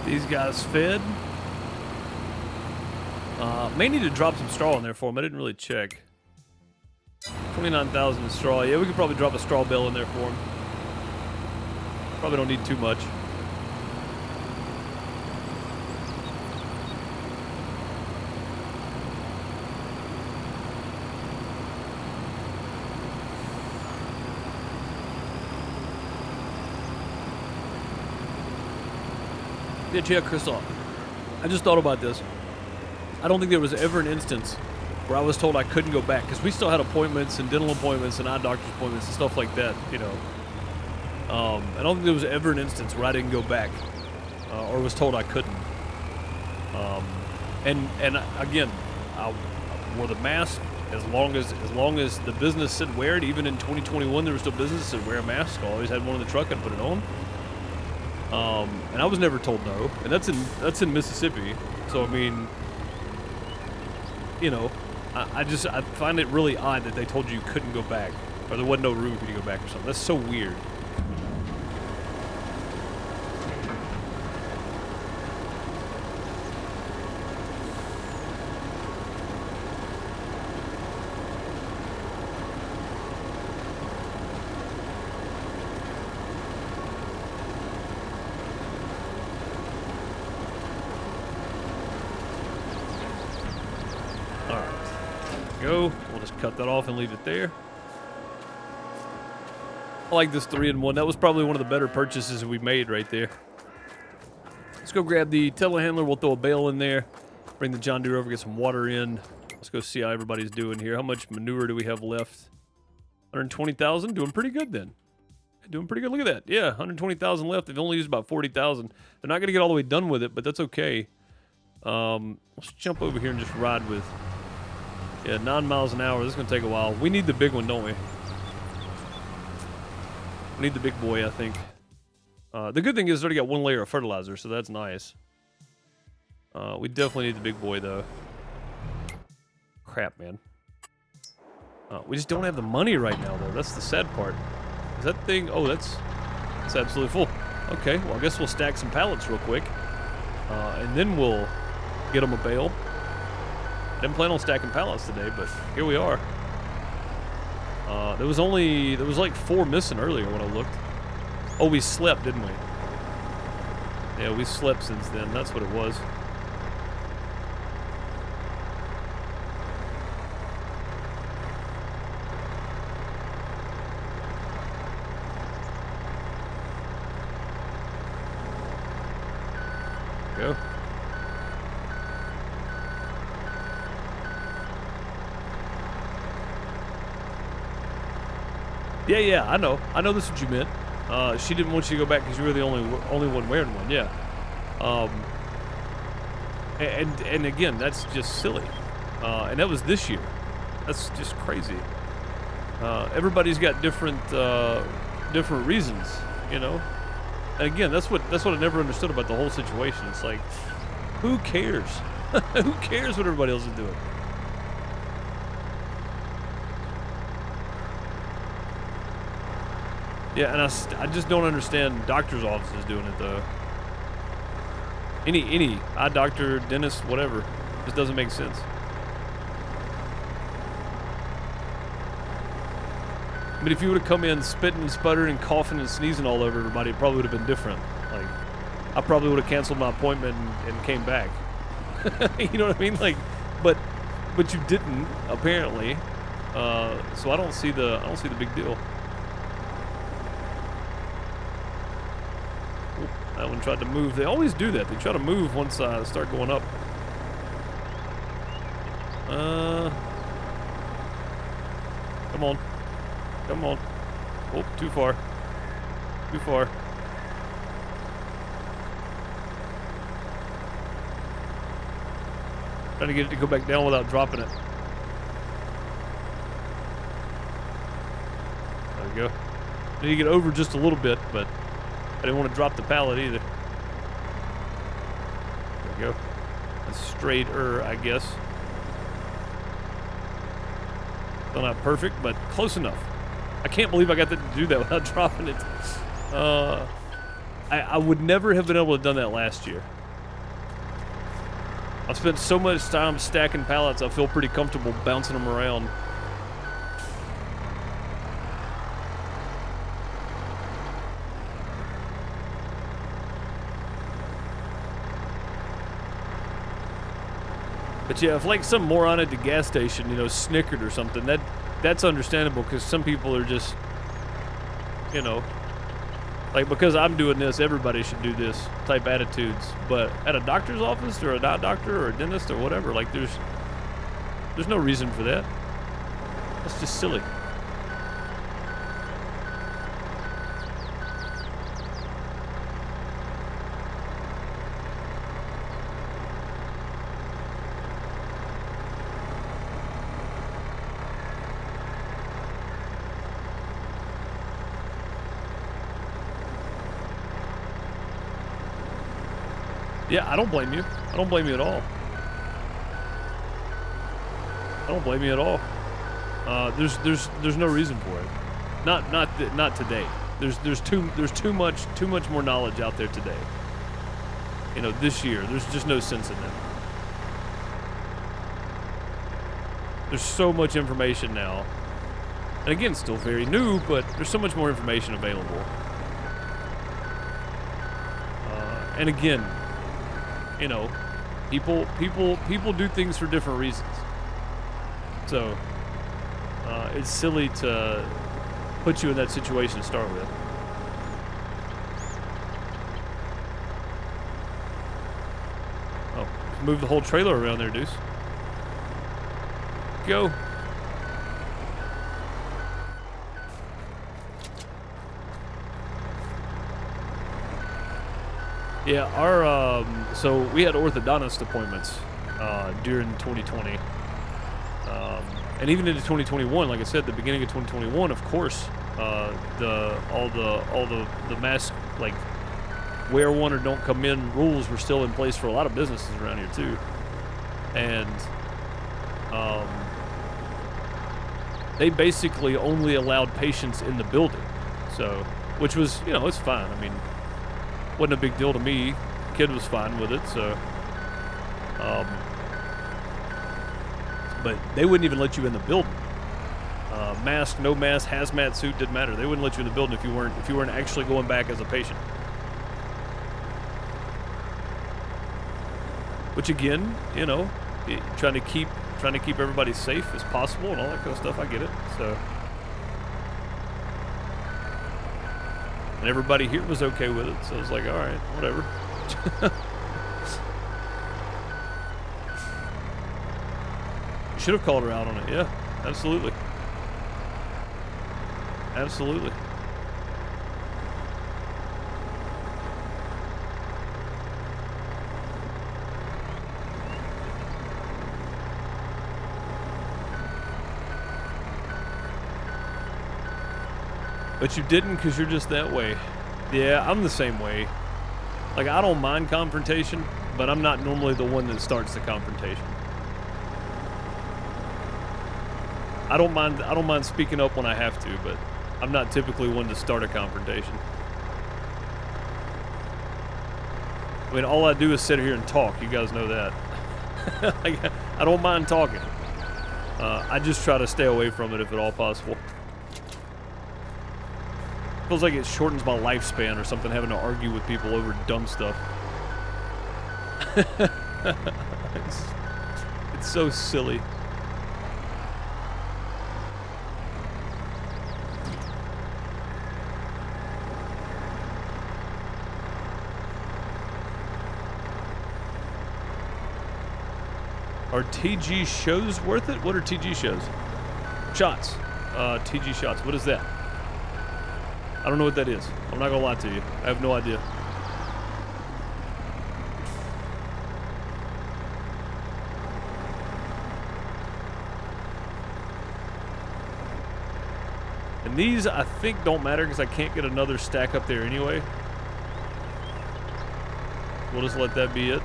S1: These guys fed. May need to drop some straw in there for them. I didn't really check. 29,000 in straw. Yeah, we could probably drop a straw bale in there for them. Probably don't need too much. Yeah, check Crystal. I just thought about this. I don't think there was ever an instance where I was told I couldn't go back, because we still had appointments and dental appointments and eye doctor's appointments and stuff like that, you know. I don't think there was ever an instance where I didn't go back or was told I couldn't. And again, I wore the mask as long as the business said wear it. Even in 2021, there was still business that said wear a mask. I always had one in the truck and put it on. And I was never told no, and that's in Mississippi. So I mean, you know, I find it really odd that they told you couldn't go back, or there wasn't no room for you to go back or something. That's so weird. Go. We'll just cut that off and leave it there. I like this 3-in-1. That was probably one of the better purchases we made right there. Let's go grab the telehandler. We'll throw a bale in there. Bring the John Deere over, get some water in. Let's go see how everybody's doing here. How much manure do we have left? 120,000? Doing pretty good then. Doing pretty good. Look at that. Yeah, 120,000 left. They've only used about 40,000. They're not going to get all the way done with it, but that's okay. Let's jump over here and just ride with... Yeah, 9 miles an hour. This is going to take a while. We need the big one, don't we? We need the big boy, I think. The good thing is it's already got one layer of fertilizer, so that's nice. We definitely need the big boy, though. Crap, man. We just don't have the money right now, though. That's the sad part. Is that thing... Oh, that's absolutely full. Okay, well, I guess we'll stack some pallets real quick. And then we'll get them a bale. I didn't plan on stacking pallets today, but here we are. There was like 4 missing earlier when I looked. Oh, we slept, didn't we? Yeah, we slept since then. That's what it was. Go. Yeah, I know. I know this is what you meant. She didn't want you to go back because you were the only one wearing one. Yeah. And again, that's just silly. And that was this year. That's just crazy. Everybody's got different reasons, you know. And again, that's what I never understood about the whole situation. It's like, who cares? Who cares what everybody else is doing? Yeah, and I just don't understand doctors' offices doing it, though. Any eye doctor, dentist, whatever. Just doesn't make sense. I mean, if you would have come in spitting and sputtering and coughing and sneezing all over everybody, it probably would have been different. Like, I probably would have canceled my appointment and came back. You know what I mean? Like, but you didn't, apparently. So I don't see the big deal. That one tried to move. They always do that. They try to move once I start going up. Come on. Come on. Oh, too far. Too far. Trying to get it to go back down without dropping it. There we go. Need to get over just a little bit, but I didn't want to drop the pallet either. There we go. That's straighter, I guess. Still not perfect, but close enough. I can't believe I got to do that without dropping it. I would never have been able to have done that last year. I've spent so much time stacking pallets, I feel pretty comfortable bouncing them around. But yeah, if like some moron at the gas station, you know, snickered or something, that's understandable, because some people are just, you know, like, because I'm doing this, everybody should do this type attitudes. But at a doctor's office or a doctor or a dentist or whatever, like there's no reason for that. That's just silly. Yeah, I don't blame you. I don't blame you at all. I don't blame you at all. There's no reason for it. Not today. There's too much more knowledge out there today. You know, this year, there's just no sense in it. There's so much information now. And again, still very new, but there's so much more information available. And again, you know, people do things for different reasons. So it's silly to put you in that situation to start with. Oh, move the whole trailer around there, Deuce. Go. Yeah, our so we had orthodontist appointments during 2020, and even into 2021. Like I said, the beginning of 2021, of course, all the mask, like, wear one or don't come in rules were still in place for a lot of businesses around here too, and they basically only allowed patients in the building, so, which was, you know, it's fine. I mean, wasn't a big deal to me. Kid was fine with it, so. But they wouldn't even let you in the building. Mask, no mask, hazmat suit, didn't matter. They wouldn't let you in the building if you weren't actually going back as a patient. Which again, you know, trying to keep everybody safe as possible and all that kind of stuff. I get it. So. And everybody here was okay with it, so I was like, all right, whatever. You should have called her out on it. Yeah, absolutely. Absolutely. But you didn't because you're just that way. Yeah, I'm the same way. Like, I don't mind confrontation, but I'm not normally the one that starts the confrontation. I don't mind speaking up when I have to, but I'm not typically one to start a confrontation. I mean, all I do is sit here and talk. You guys know that. Like, I don't mind talking. I just try to stay away from it if at all possible. Feels like it shortens my lifespan or something, having to argue with people over dumb stuff. It's so silly. Are TG shows worth it? What are TG shows? Shots. TG shots. What is that? I don't know what that is. I'm not gonna lie to you. I have no idea. And these, I think, don't matter because I can't get another stack up there anyway. We'll just let that be it.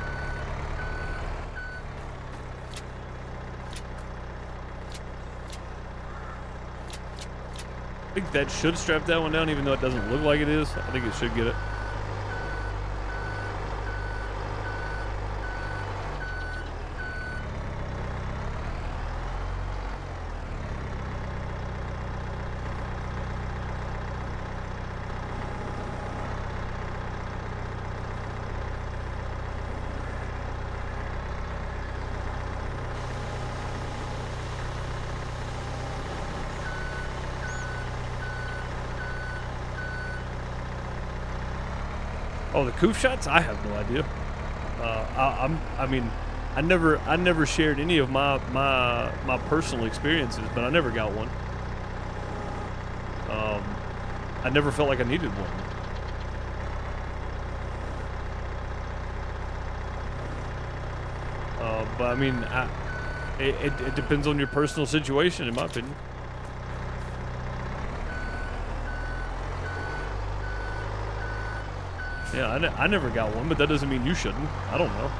S1: I think that should strap that one down, even though it doesn't look like it is. I think it should get it. Oh, the coof shots? I have no idea. I mean, I never shared any of my personal experiences, but I never got one. I never felt like I needed one. But I mean, it depends on your personal situation, in my opinion. Yeah, I never got one, but that doesn't mean you shouldn't. I don't know.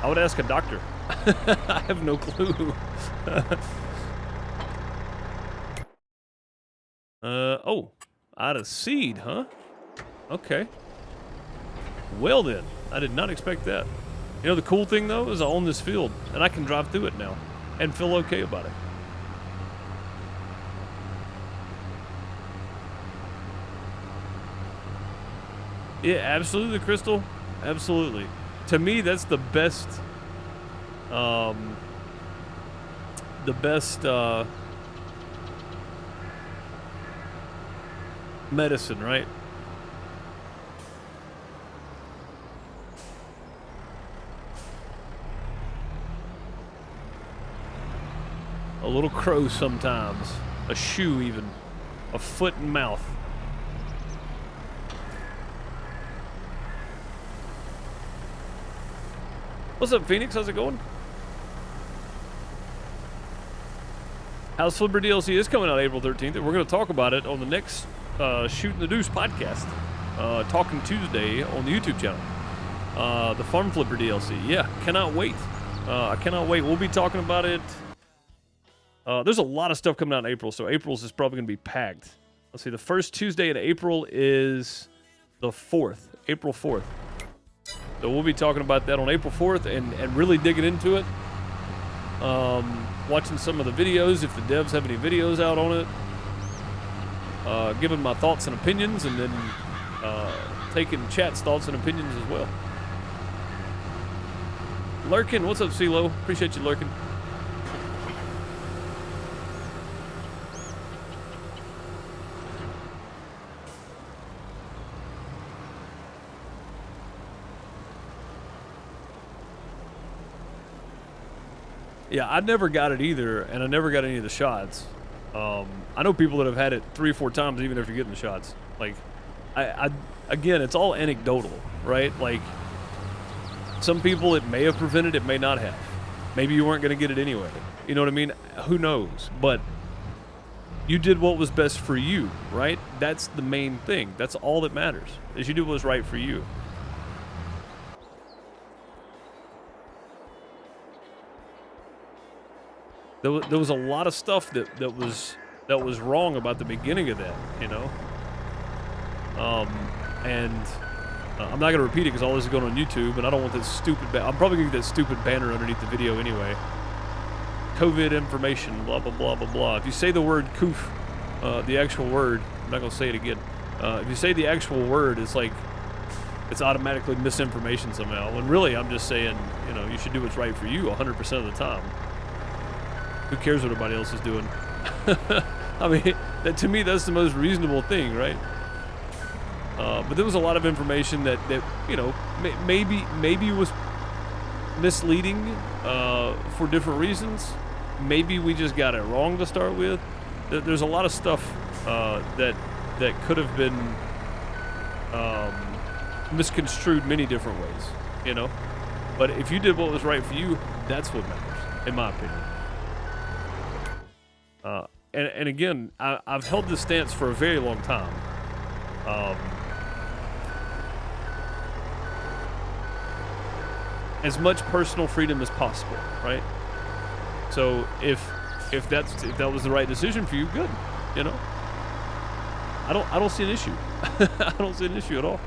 S1: I would ask a doctor. I have no clue. Oh, out of seed, huh? Okay. Well then, I did not expect that. You know, the cool thing though is I own this field and I can drive through it now and feel okay about it. Yeah, absolutely, Crystal. Absolutely. To me, that's the best, medicine, right? A little crow sometimes, a shoe even, a foot and mouth. What's up, Phoenix? How's it going? House Flipper DLC is coming out April 13th, and we're going to talk about it on the next Shooting the Deuce podcast, Talking Tuesday on the YouTube channel. The Farm Flipper DLC. Yeah, cannot wait. I cannot wait. We'll be talking about it. There's a lot of stuff coming out in April, so April's is probably going to be packed. Let's see, the first Tuesday in April is the 4th, April 4th. So we'll be talking about that on April 4th and really digging into it. Watching some of the videos, if the devs have any videos out on it. Giving my thoughts and opinions, and then taking chat's thoughts and opinions as well. Lurkin, what's up, CeeLo? Appreciate you lurking. Yeah, I never got it either, and I never got any of the shots. I know people that have had it 3 or 4 times, even if you're getting the shots. Like, again, it's all anecdotal, right? Like, some people it may have prevented, it may not have. Maybe you weren't going to get it anyway. You know what I mean? Who knows? But you did what was best for you, right? That's the main thing. That's all that matters, is you did what was right for you. There was a lot of stuff that was wrong about the beginning of that, you know. I'm not gonna repeat it because all this is going on YouTube, and I don't want that stupid. I'm probably gonna get that stupid banner underneath the video anyway. COVID information, blah blah blah blah blah. If you say the word "coof," the actual word, I'm not gonna say it again. If you say the actual word, it's like it's automatically misinformation somehow. When really, I'm just saying, you know, you should do what's right for you 100% of the time. Who cares what everybody else is doing? I mean, to me, that's the most reasonable thing, right? But there was a lot of information that you know, maybe was misleading for different reasons. Maybe we just got it wrong to start with. There's a lot of stuff that could have been misconstrued many different ways, you know. But if you did what was right for you, that's what matters, in my opinion. And again, I've held this stance for a very long time. As much personal freedom as possible, right? So if that was the right decision for you, good. You know, I don't see an issue. I don't see an issue at all.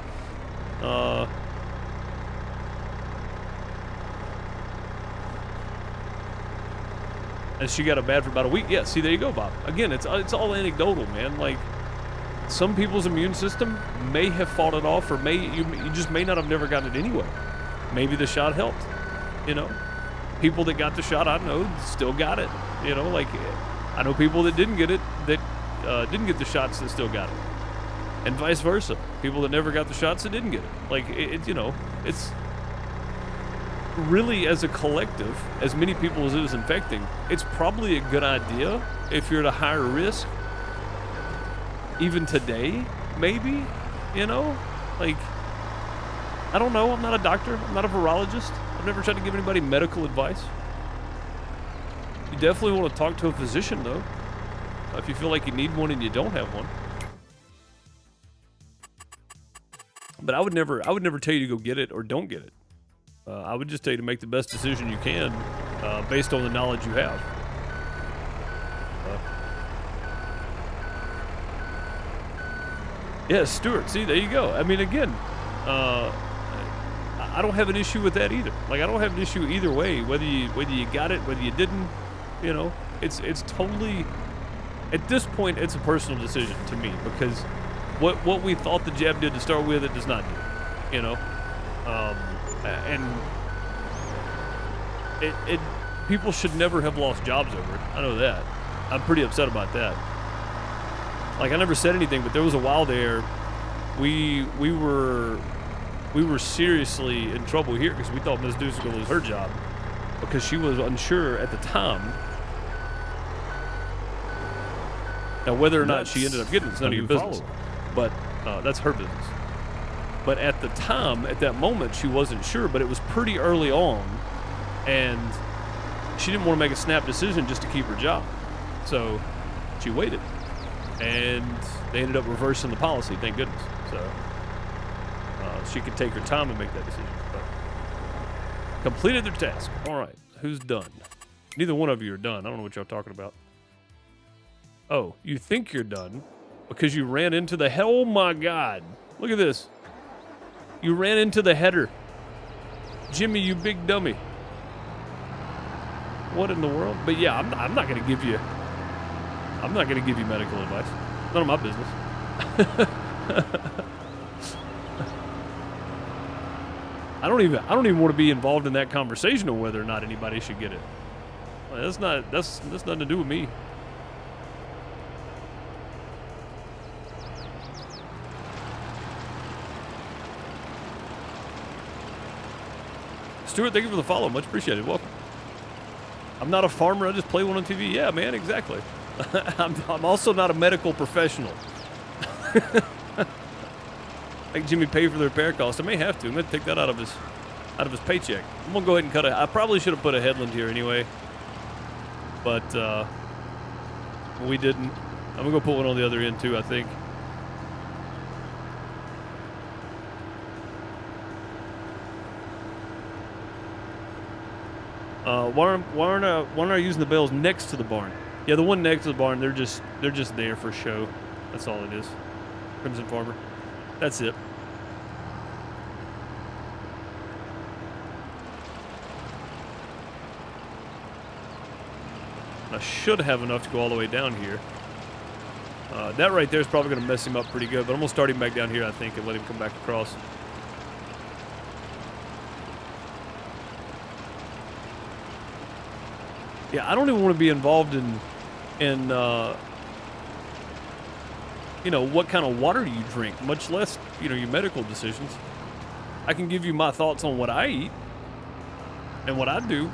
S1: And she got it bad for about a week. Yeah, see, there you go, Bob. Again, it's all anecdotal, man. Like, some people's immune system may have fought it off, or you just may not have never gotten it anyway. Maybe the shot helped, you know. People that got the shot, I know, still got it. You know, like, I know people that didn't get it, that didn't get the shots that still got it. and vice versa. People that never got the shots that didn't get it. Like, it's really, as a collective, as many people as it was infecting, it's probably a good idea if you're at a higher risk, even today, maybe, like, I don't know. I'm not a doctor. I'm not a virologist. I've never tried to give anybody medical advice. You definitely want to talk to a physician, though, if you feel like you need one and you don't have one. But I would never tell you to go get it or don't get it. I would just tell you to make the best decision you can based on the knowledge you have. Yeah, Stuart, see, there you go. I mean, again, I don't have an issue with that either. Like, I don't have an issue either way, whether you got it, whether you didn't, it's totally, at this point, it's a personal decision to me, because what we thought the jab did to start with, it does not do, and it people should never have lost jobs over it. I know that. I'm pretty upset about that. Like, I never said anything, but there was a while there we were seriously in trouble here because we thought Ms. Deuce was going to lose her job because she was unsure at the time. Now, whether or not she ended up getting it's none of your business, but that's her business. But at the time, at that moment, she wasn't sure, but it was pretty early on, and she didn't want to make a snap decision just to keep her job. So she waited, and they ended up reversing the policy, thank goodness. So she could take her time and make that decision. But completed their task. All right, who's done? Neither one of you are done. I don't know what y'all talking about. Oh, you think you're done because you ran into the hell. Oh my God. Look at this. You ran into the header. Jimmy, you big dummy. What in the world? But yeah, I'm not going to give you medical advice. None of my business. I don't even want to be involved in that conversation of whether or not anybody should get it. That's nothing to do with me. Stuart, thank you for the follow. Much appreciated. Welcome. I'm not a farmer. I just play one on TV. Yeah, man, exactly. I'm also not a medical professional. Make Jimmy pay for the repair cost. I may have to. I'm gonna take that out of his paycheck. I'm gonna go ahead and cut it. I probably should have put a headland here anyway, but we didn't. I'm gonna go put one on the other end too, I think. Why aren't I using the bells next to the barn? Yeah, the one next to the barn, they're just there for show. That's all it is. Crimson Farmer. That's it. I should have enough to go all the way down here. That right there is probably going to mess him up pretty good, but I'm going to start him back down here, I think, and let him come back across. Yeah, I don't even want to be involved in what kind of water you drink, much less, your medical decisions. I can give you my thoughts on what I eat and what I do,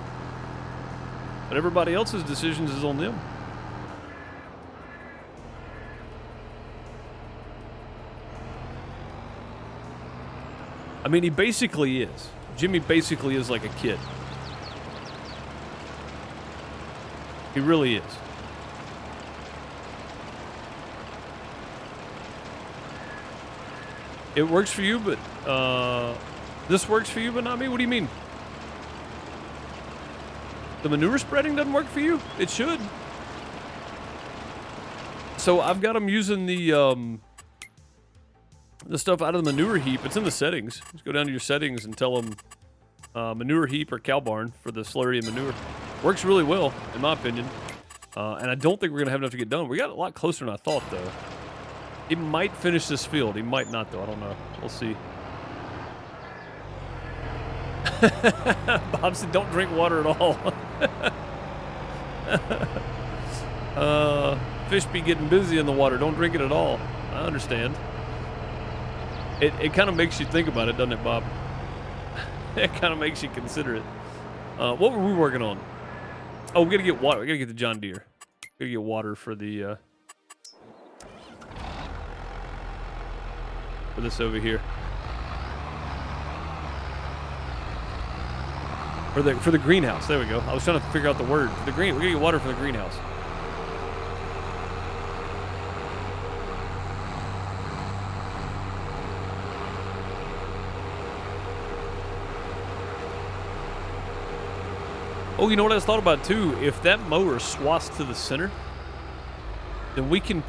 S1: but everybody else's decisions is on them. I mean, he basically is. Jimmy basically is like a kid. He really is. It works for you, but this works for you, but not me? What do you mean? The manure spreading doesn't work for you? It should. So I've got them using the stuff out of the manure heap. It's in the settings. Just go down to your settings and tell them manure heap or cow barn for the slurry and manure. Works really well, in my opinion. And I don't think we're going to have enough to get done. We got a lot closer than I thought, though. He might finish this field. He might not, though. I don't know. We'll see. Bob said, don't drink water at all. Fish be getting busy in the water. Don't drink it at all. I understand. It kind of makes you think about it, doesn't it, Bob? It kind of makes you consider it. What were we working on? Oh, we gotta get water. We gotta get the John Deere. We gotta get water for the for this over here. For the greenhouse. There we go. I was trying to figure out the word. For the green. We gotta get water for the greenhouse. Oh, you know what I just thought about too? If that mower swats to the center, then we can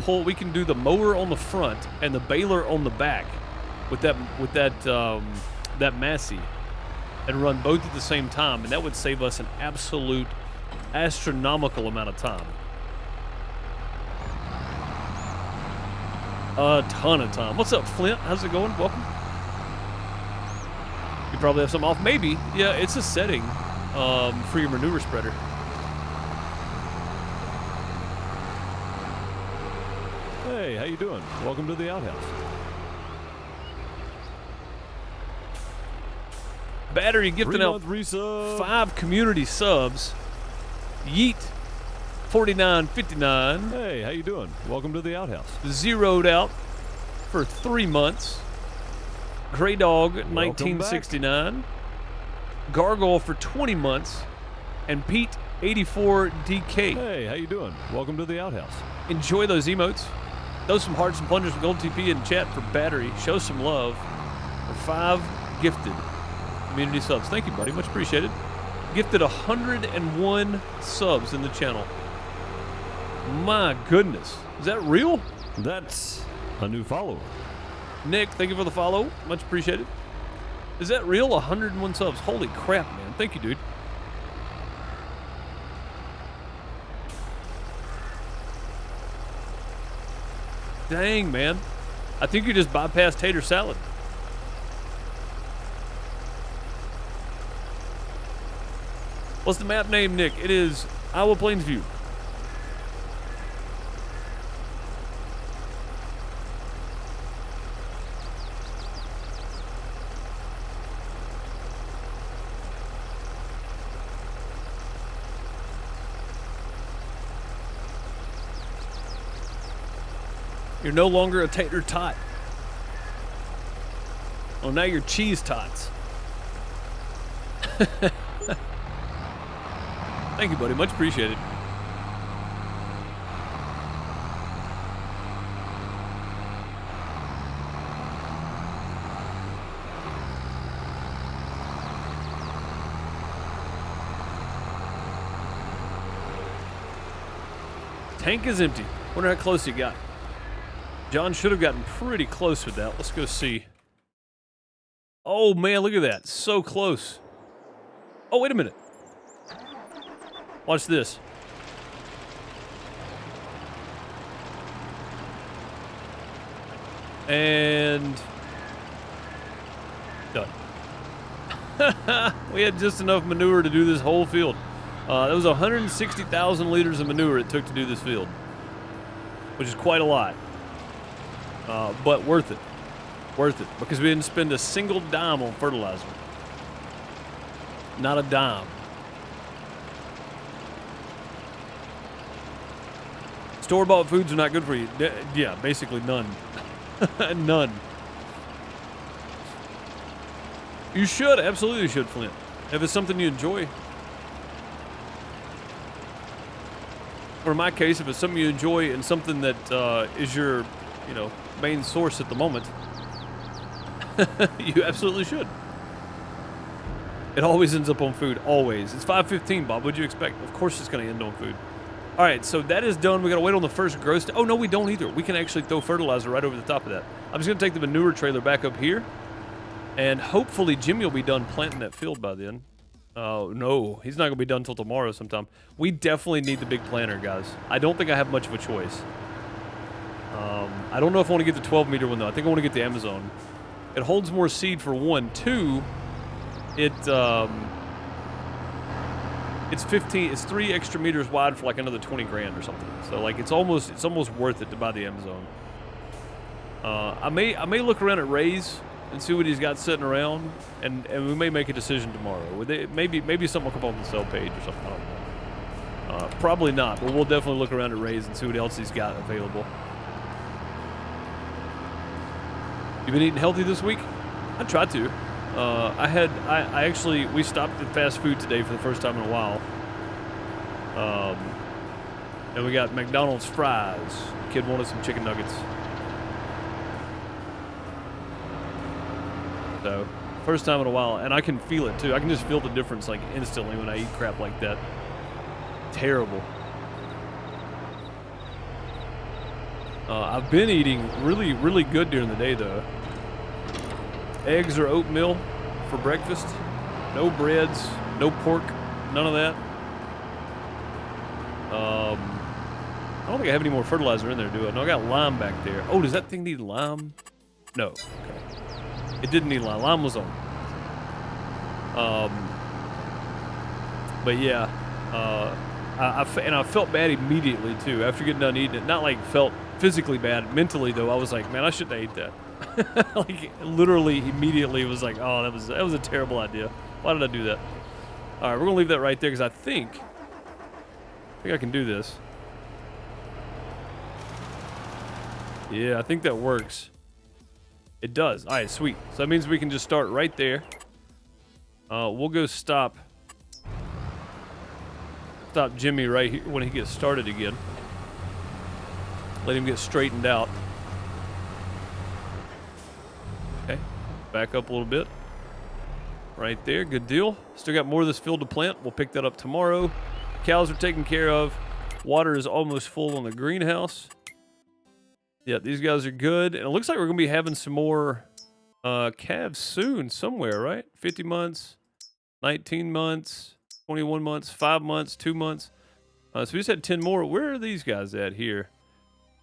S1: do the mower on the front and the baler on the back with that Massey and run both at the same time, and that would save us an absolute astronomical amount of time. A ton of time. What's up, Flint? How's it going? Welcome. You probably have something off. Maybe. Yeah, it's a setting for your manure spreader.
S2: Hey, how you doing? Welcome to the outhouse.
S1: Battery gifting out 5 community subs. Yeet 49.59.
S2: Hey, how you doing? Welcome to the outhouse.
S1: Zeroed out for 3 months. Grey Dog 1969. Gargoyle for 20 months. And Pete 84 DK.
S2: Hey, how you doing? Welcome to the outhouse.
S1: Enjoy those emotes. Throw some hearts and plungers with Gold TP in chat for Battery. Show some love for 5 gifted community subs. Thank you, buddy. Much appreciated. Gifted 101 subs in the channel. My goodness. Is that real?
S2: That's a new follower.
S1: Nick, thank you for the follow. Much appreciated. Is that real? 101 subs. Holy crap, man. Thank you, dude. Dang, man. I think you just bypassed tater salad. What's the map name, Nick? It is Iowa Plains View. You're no longer a tater tot. Oh, now you're cheese tots. Thank you, buddy. Much appreciated. Tank is empty. Wonder how close you got. John should have gotten pretty close with that. Let's go see. Oh, man, look at that. So close. Oh, wait a minute. Watch this. And done. We had just enough manure to do this whole field. That was 160,000 liters of manure it took to do this field, which is quite a lot. But worth it. Worth it. Because we didn't spend a single dime on fertilizer. Not a dime. Store-bought foods are not good for you. Yeah, basically none. None. You should. Absolutely should, Flint. If it's something you enjoy. Or in my case, if it's something you enjoy and something that is your, main source at the moment, you absolutely should. It always ends up on food. Always. It's 5:15, Bob. What'd you expect? Of course it's going to end on food. All right, so that is done. We got to wait on the first gross. Oh, no, we don't either. We can actually throw fertilizer right over the top of that. I'm just going to take the manure trailer back up here, and hopefully Jimmy will be done planting that field by then. Oh, no, he's not going to be done until tomorrow sometime. We definitely need the big planter, guys. I don't think I have much of a choice. I don't know if I want to get the 12-meter one, though. I think I want to get the Amazon. It holds more seed for one. Two, it's 15. It's 3 extra meters wide for like another 20 grand or something. So like it's almost worth it to buy the Amazon. I may look around at Ray's and see what he's got sitting around, and we may make a decision tomorrow. Maybe something will come up on the sale page or something. I don't know. Probably not, but we'll definitely look around at Ray's and see what else he's got available. You been eating healthy this week? I tried to. We stopped at fast food today for the first time in a while. And we got McDonald's fries. Kid wanted some chicken nuggets. So, first time in a while, and I can feel it too. I can just feel the difference like instantly when I eat crap like that. Terrible. I've been eating really, really good during the day though. Eggs or oatmeal for breakfast. No breads, no pork, none of that. I don't think I have any more fertilizer in there, do I? No, I got lime back there. Oh, does that thing need lime? No. Okay. It didn't need lime. Lime was on. But yeah, I felt bad immediately too after getting done eating it. Not like felt physically bad. Mentally though, I was like, man, I shouldn't have ate that. Like literally immediately was like, oh, that was a terrible idea. Why did I do that? All right, we're gonna leave that right there because I think I can do this. Yeah, I think that works. It does. All right, sweet. So that means we can just start right there. We'll go stop Jimmy right here when he gets started again. Let him get straightened out. Okay, back up a little bit. Right there, good deal. Still got more of this field to plant. We'll pick that up tomorrow. Cows are taken care of. Water is almost full on the greenhouse. Yeah, these guys are good. And it looks like we're going to be having some more calves soon somewhere, right? 50 months, 19 months, 21 months, 5 months, 2 months. So we just had 10 more. Where are these guys at here?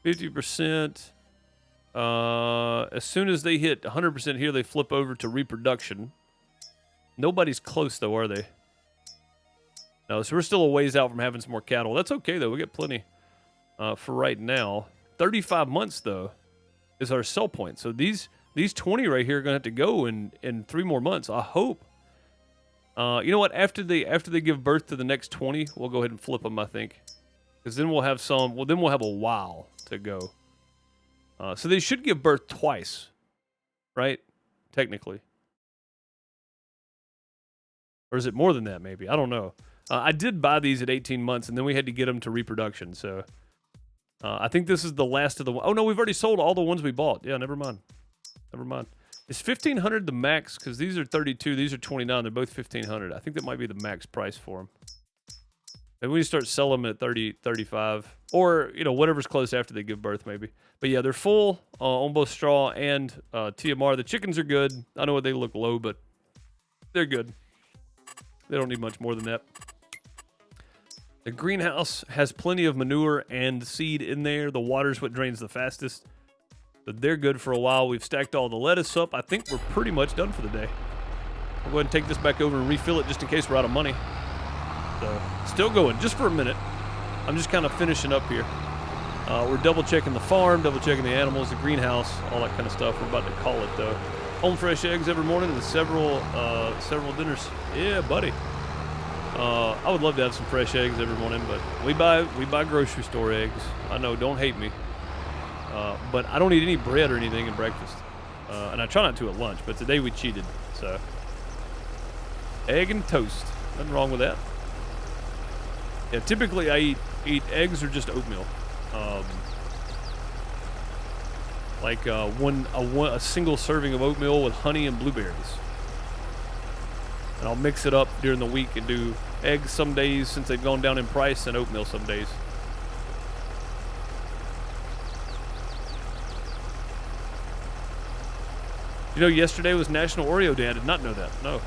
S1: 50%. As soon as they hit 100% here, they flip over to reproduction. Nobody's close, though, are they? No, so we're still a ways out from having some more cattle. That's okay, though. We get plenty for right now. 35 months, though, is our sell point. So these 20 right here are going to have to go in 3 more months. I hope. You know what? After they give birth to the next 20, we'll go ahead and flip them, I think. Because then we'll have some. Well, then we'll have a while to go. So they should give birth twice, right? Technically. Or is it more than that, maybe? I don't know. I did buy these at 18 months, and then we had to get them to reproduction, so... I think this is the last of the... Oh, no, we've already sold all the ones we bought. Yeah, never mind. Never mind. Is 1,500 the max? Because these are 32, these are 29. They're both 1,500. I think that might be the max price for them. Maybe we start selling them at 30, 35. Or, you know, whatever's close after they give birth, maybe. But yeah, they're full on both straw and TMR. The chickens are good. I know they look low, but they're good. They don't need much more than that. The greenhouse has plenty of manure and seed in there. The water's what drains the fastest. But they're good for a while. We've stacked all the lettuce up. I think we're pretty much done for the day. We'll go ahead and take this back over and refill it just in case we're out of money. So, still going, just for a minute. I'm just kind of finishing up here. We're double-checking the farm, double-checking the animals, the greenhouse, all that kind of stuff. We're about to call it, though. Home fresh eggs every morning and several dinners. Yeah, buddy. I would love to have some fresh eggs every morning, but we buy grocery store eggs. I know, don't hate me. But I don't eat any bread or anything in breakfast. And I try not to at lunch, but today we cheated. So, egg and toast. Nothing wrong with that. Yeah, typically I eat eggs or just oatmeal. Like a single serving of oatmeal with honey and blueberries. And I'll mix it up during the week and do eggs some days since they've gone down in price and oatmeal some days. You know, yesterday was National Oreo Day. I did not know that. No.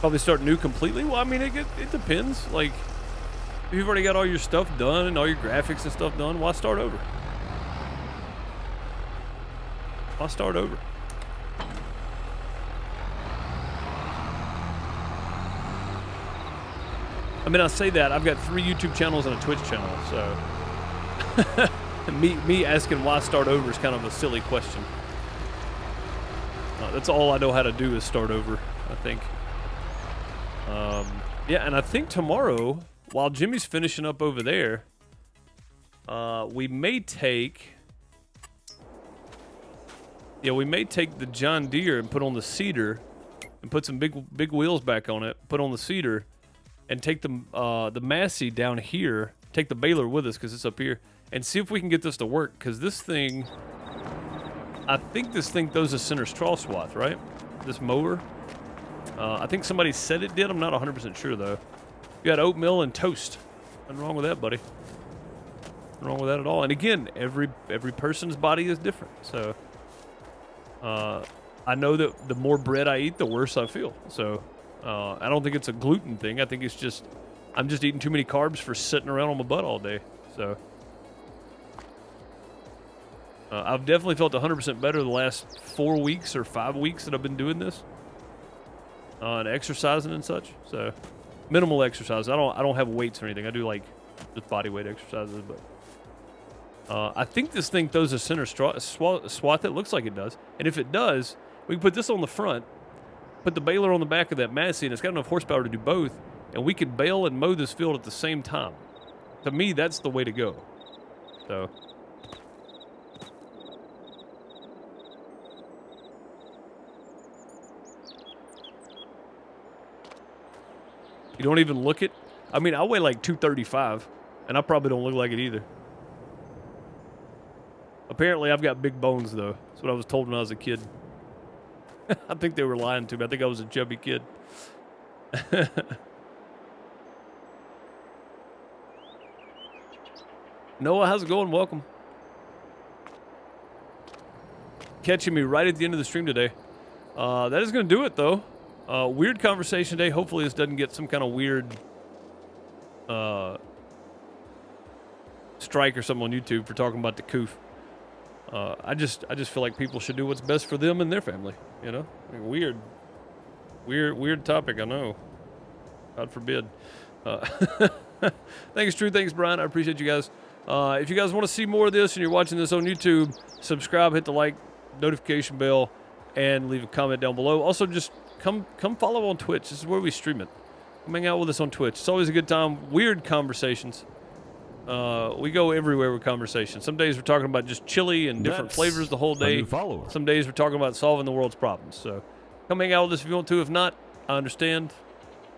S1: Probably start new completely? Well, I mean, it depends. Like, if you've already got all your stuff done and all your graphics and stuff done, why start over? Why start over? I mean, I say that. I've got 3 YouTube channels and a Twitch channel, so... me asking why start over is kind of a silly question. That's all I know how to do is start over, I think. Yeah, and I think tomorrow, while Jimmy's finishing up over there, we may take the John Deere and put on the cedar and put some big wheels back on it, put on the cedar, and take the Massey down here, take the baler with us because it's up here, and see if we can get this to work, because this thing, I think this thing throws a center straw swath, right? This mower. I think somebody said it did. I'm not 100% sure, though. You got oatmeal and toast. Nothing wrong with that, buddy. Nothing wrong with that at all. And again, every person's body is different. So I know that the more bread I eat, the worse I feel. So I don't think it's a gluten thing. I think it's just I'm just eating too many carbs for sitting around on my butt all day. So I've definitely felt 100% better the last 4 weeks or 5 weeks that I've been doing this. And exercising and such. So minimal exercise. I don't have weights or anything. I do like just body weight exercises, but I think this thing throws a center swath that looks like it does. And if it does, we can put this on the front, put the baler on the back of that Massey, and it's got enough horsepower to do both, and we can bale and mow this field at the same time. To me, that's the way to go. So you don't even look it? I mean, I weigh like 235, and I probably don't look like it either. Apparently, I've got big bones, though. That's what I was told when I was a kid. I think they were lying to me. I think I was a chubby kid. Noah, how's it going? Welcome. Catching me right at the end of the stream today. That is going to do it, though. Weird conversation today. Hopefully this doesn't get some kind of weird strike or something on YouTube for talking about the coof. I just feel like people should do what's best for them and their family. You know, I mean, weird topic. I know. God forbid. Thanks, Drew. Thanks, Brian. I appreciate you guys. If you guys want to see more of this and you're watching this on YouTube, subscribe, hit the like, notification bell, and leave a comment down below. Also, just come follow on Twitch. This is where we stream it. Come hang out with us on Twitch. It's always a good time. Weird conversations. We go everywhere with conversations. Some days we're talking about just chili and different flavors the whole day. Some days we're talking about solving the world's problems. So come hang out with us if you want to. If not, I understand.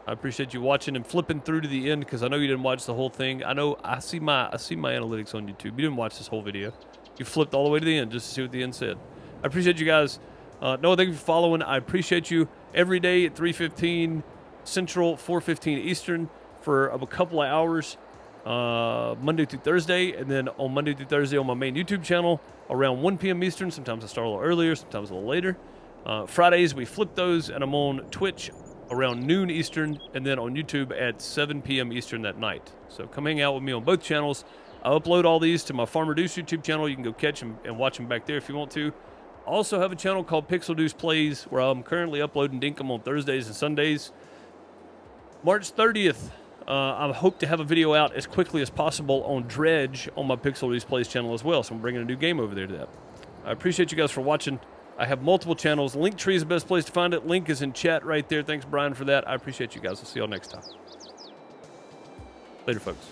S1: I appreciate you watching and flipping through to the end because I know you didn't watch the whole thing. I know I see my analytics on YouTube. You didn't watch this whole video. You flipped all the way to the end just to see what the end said. I appreciate you guys. Noah, thank you for following. I appreciate you every day at 3:15 Central, 4:15 Eastern for a couple of hours, Monday through Thursday, and then on Monday through Thursday on my main YouTube channel around 1 p.m. Eastern. Sometimes I start a little earlier, sometimes a little later. Fridays we flip those, and I'm on Twitch around noon Eastern, and then on YouTube at 7 p.m. Eastern that night. So come hang out with me on both channels. I upload all these to my Farmer Deuce YouTube channel. You can go catch them and watch them back there if you want to. I also have a channel called Pixel Deuce Plays where I'm currently uploading Dinkum on Thursdays and Sundays. March 30th, I hope to have a video out as quickly as possible on Dredge on my Pixel Deuce Plays channel as well. So I'm bringing a new game over there to that. I appreciate you guys for watching. I have multiple channels. Linktree is the best place to find it. Link is in chat right there. Thanks, Brian, for that. I appreciate you guys. I'll see y'all next time. Later, folks.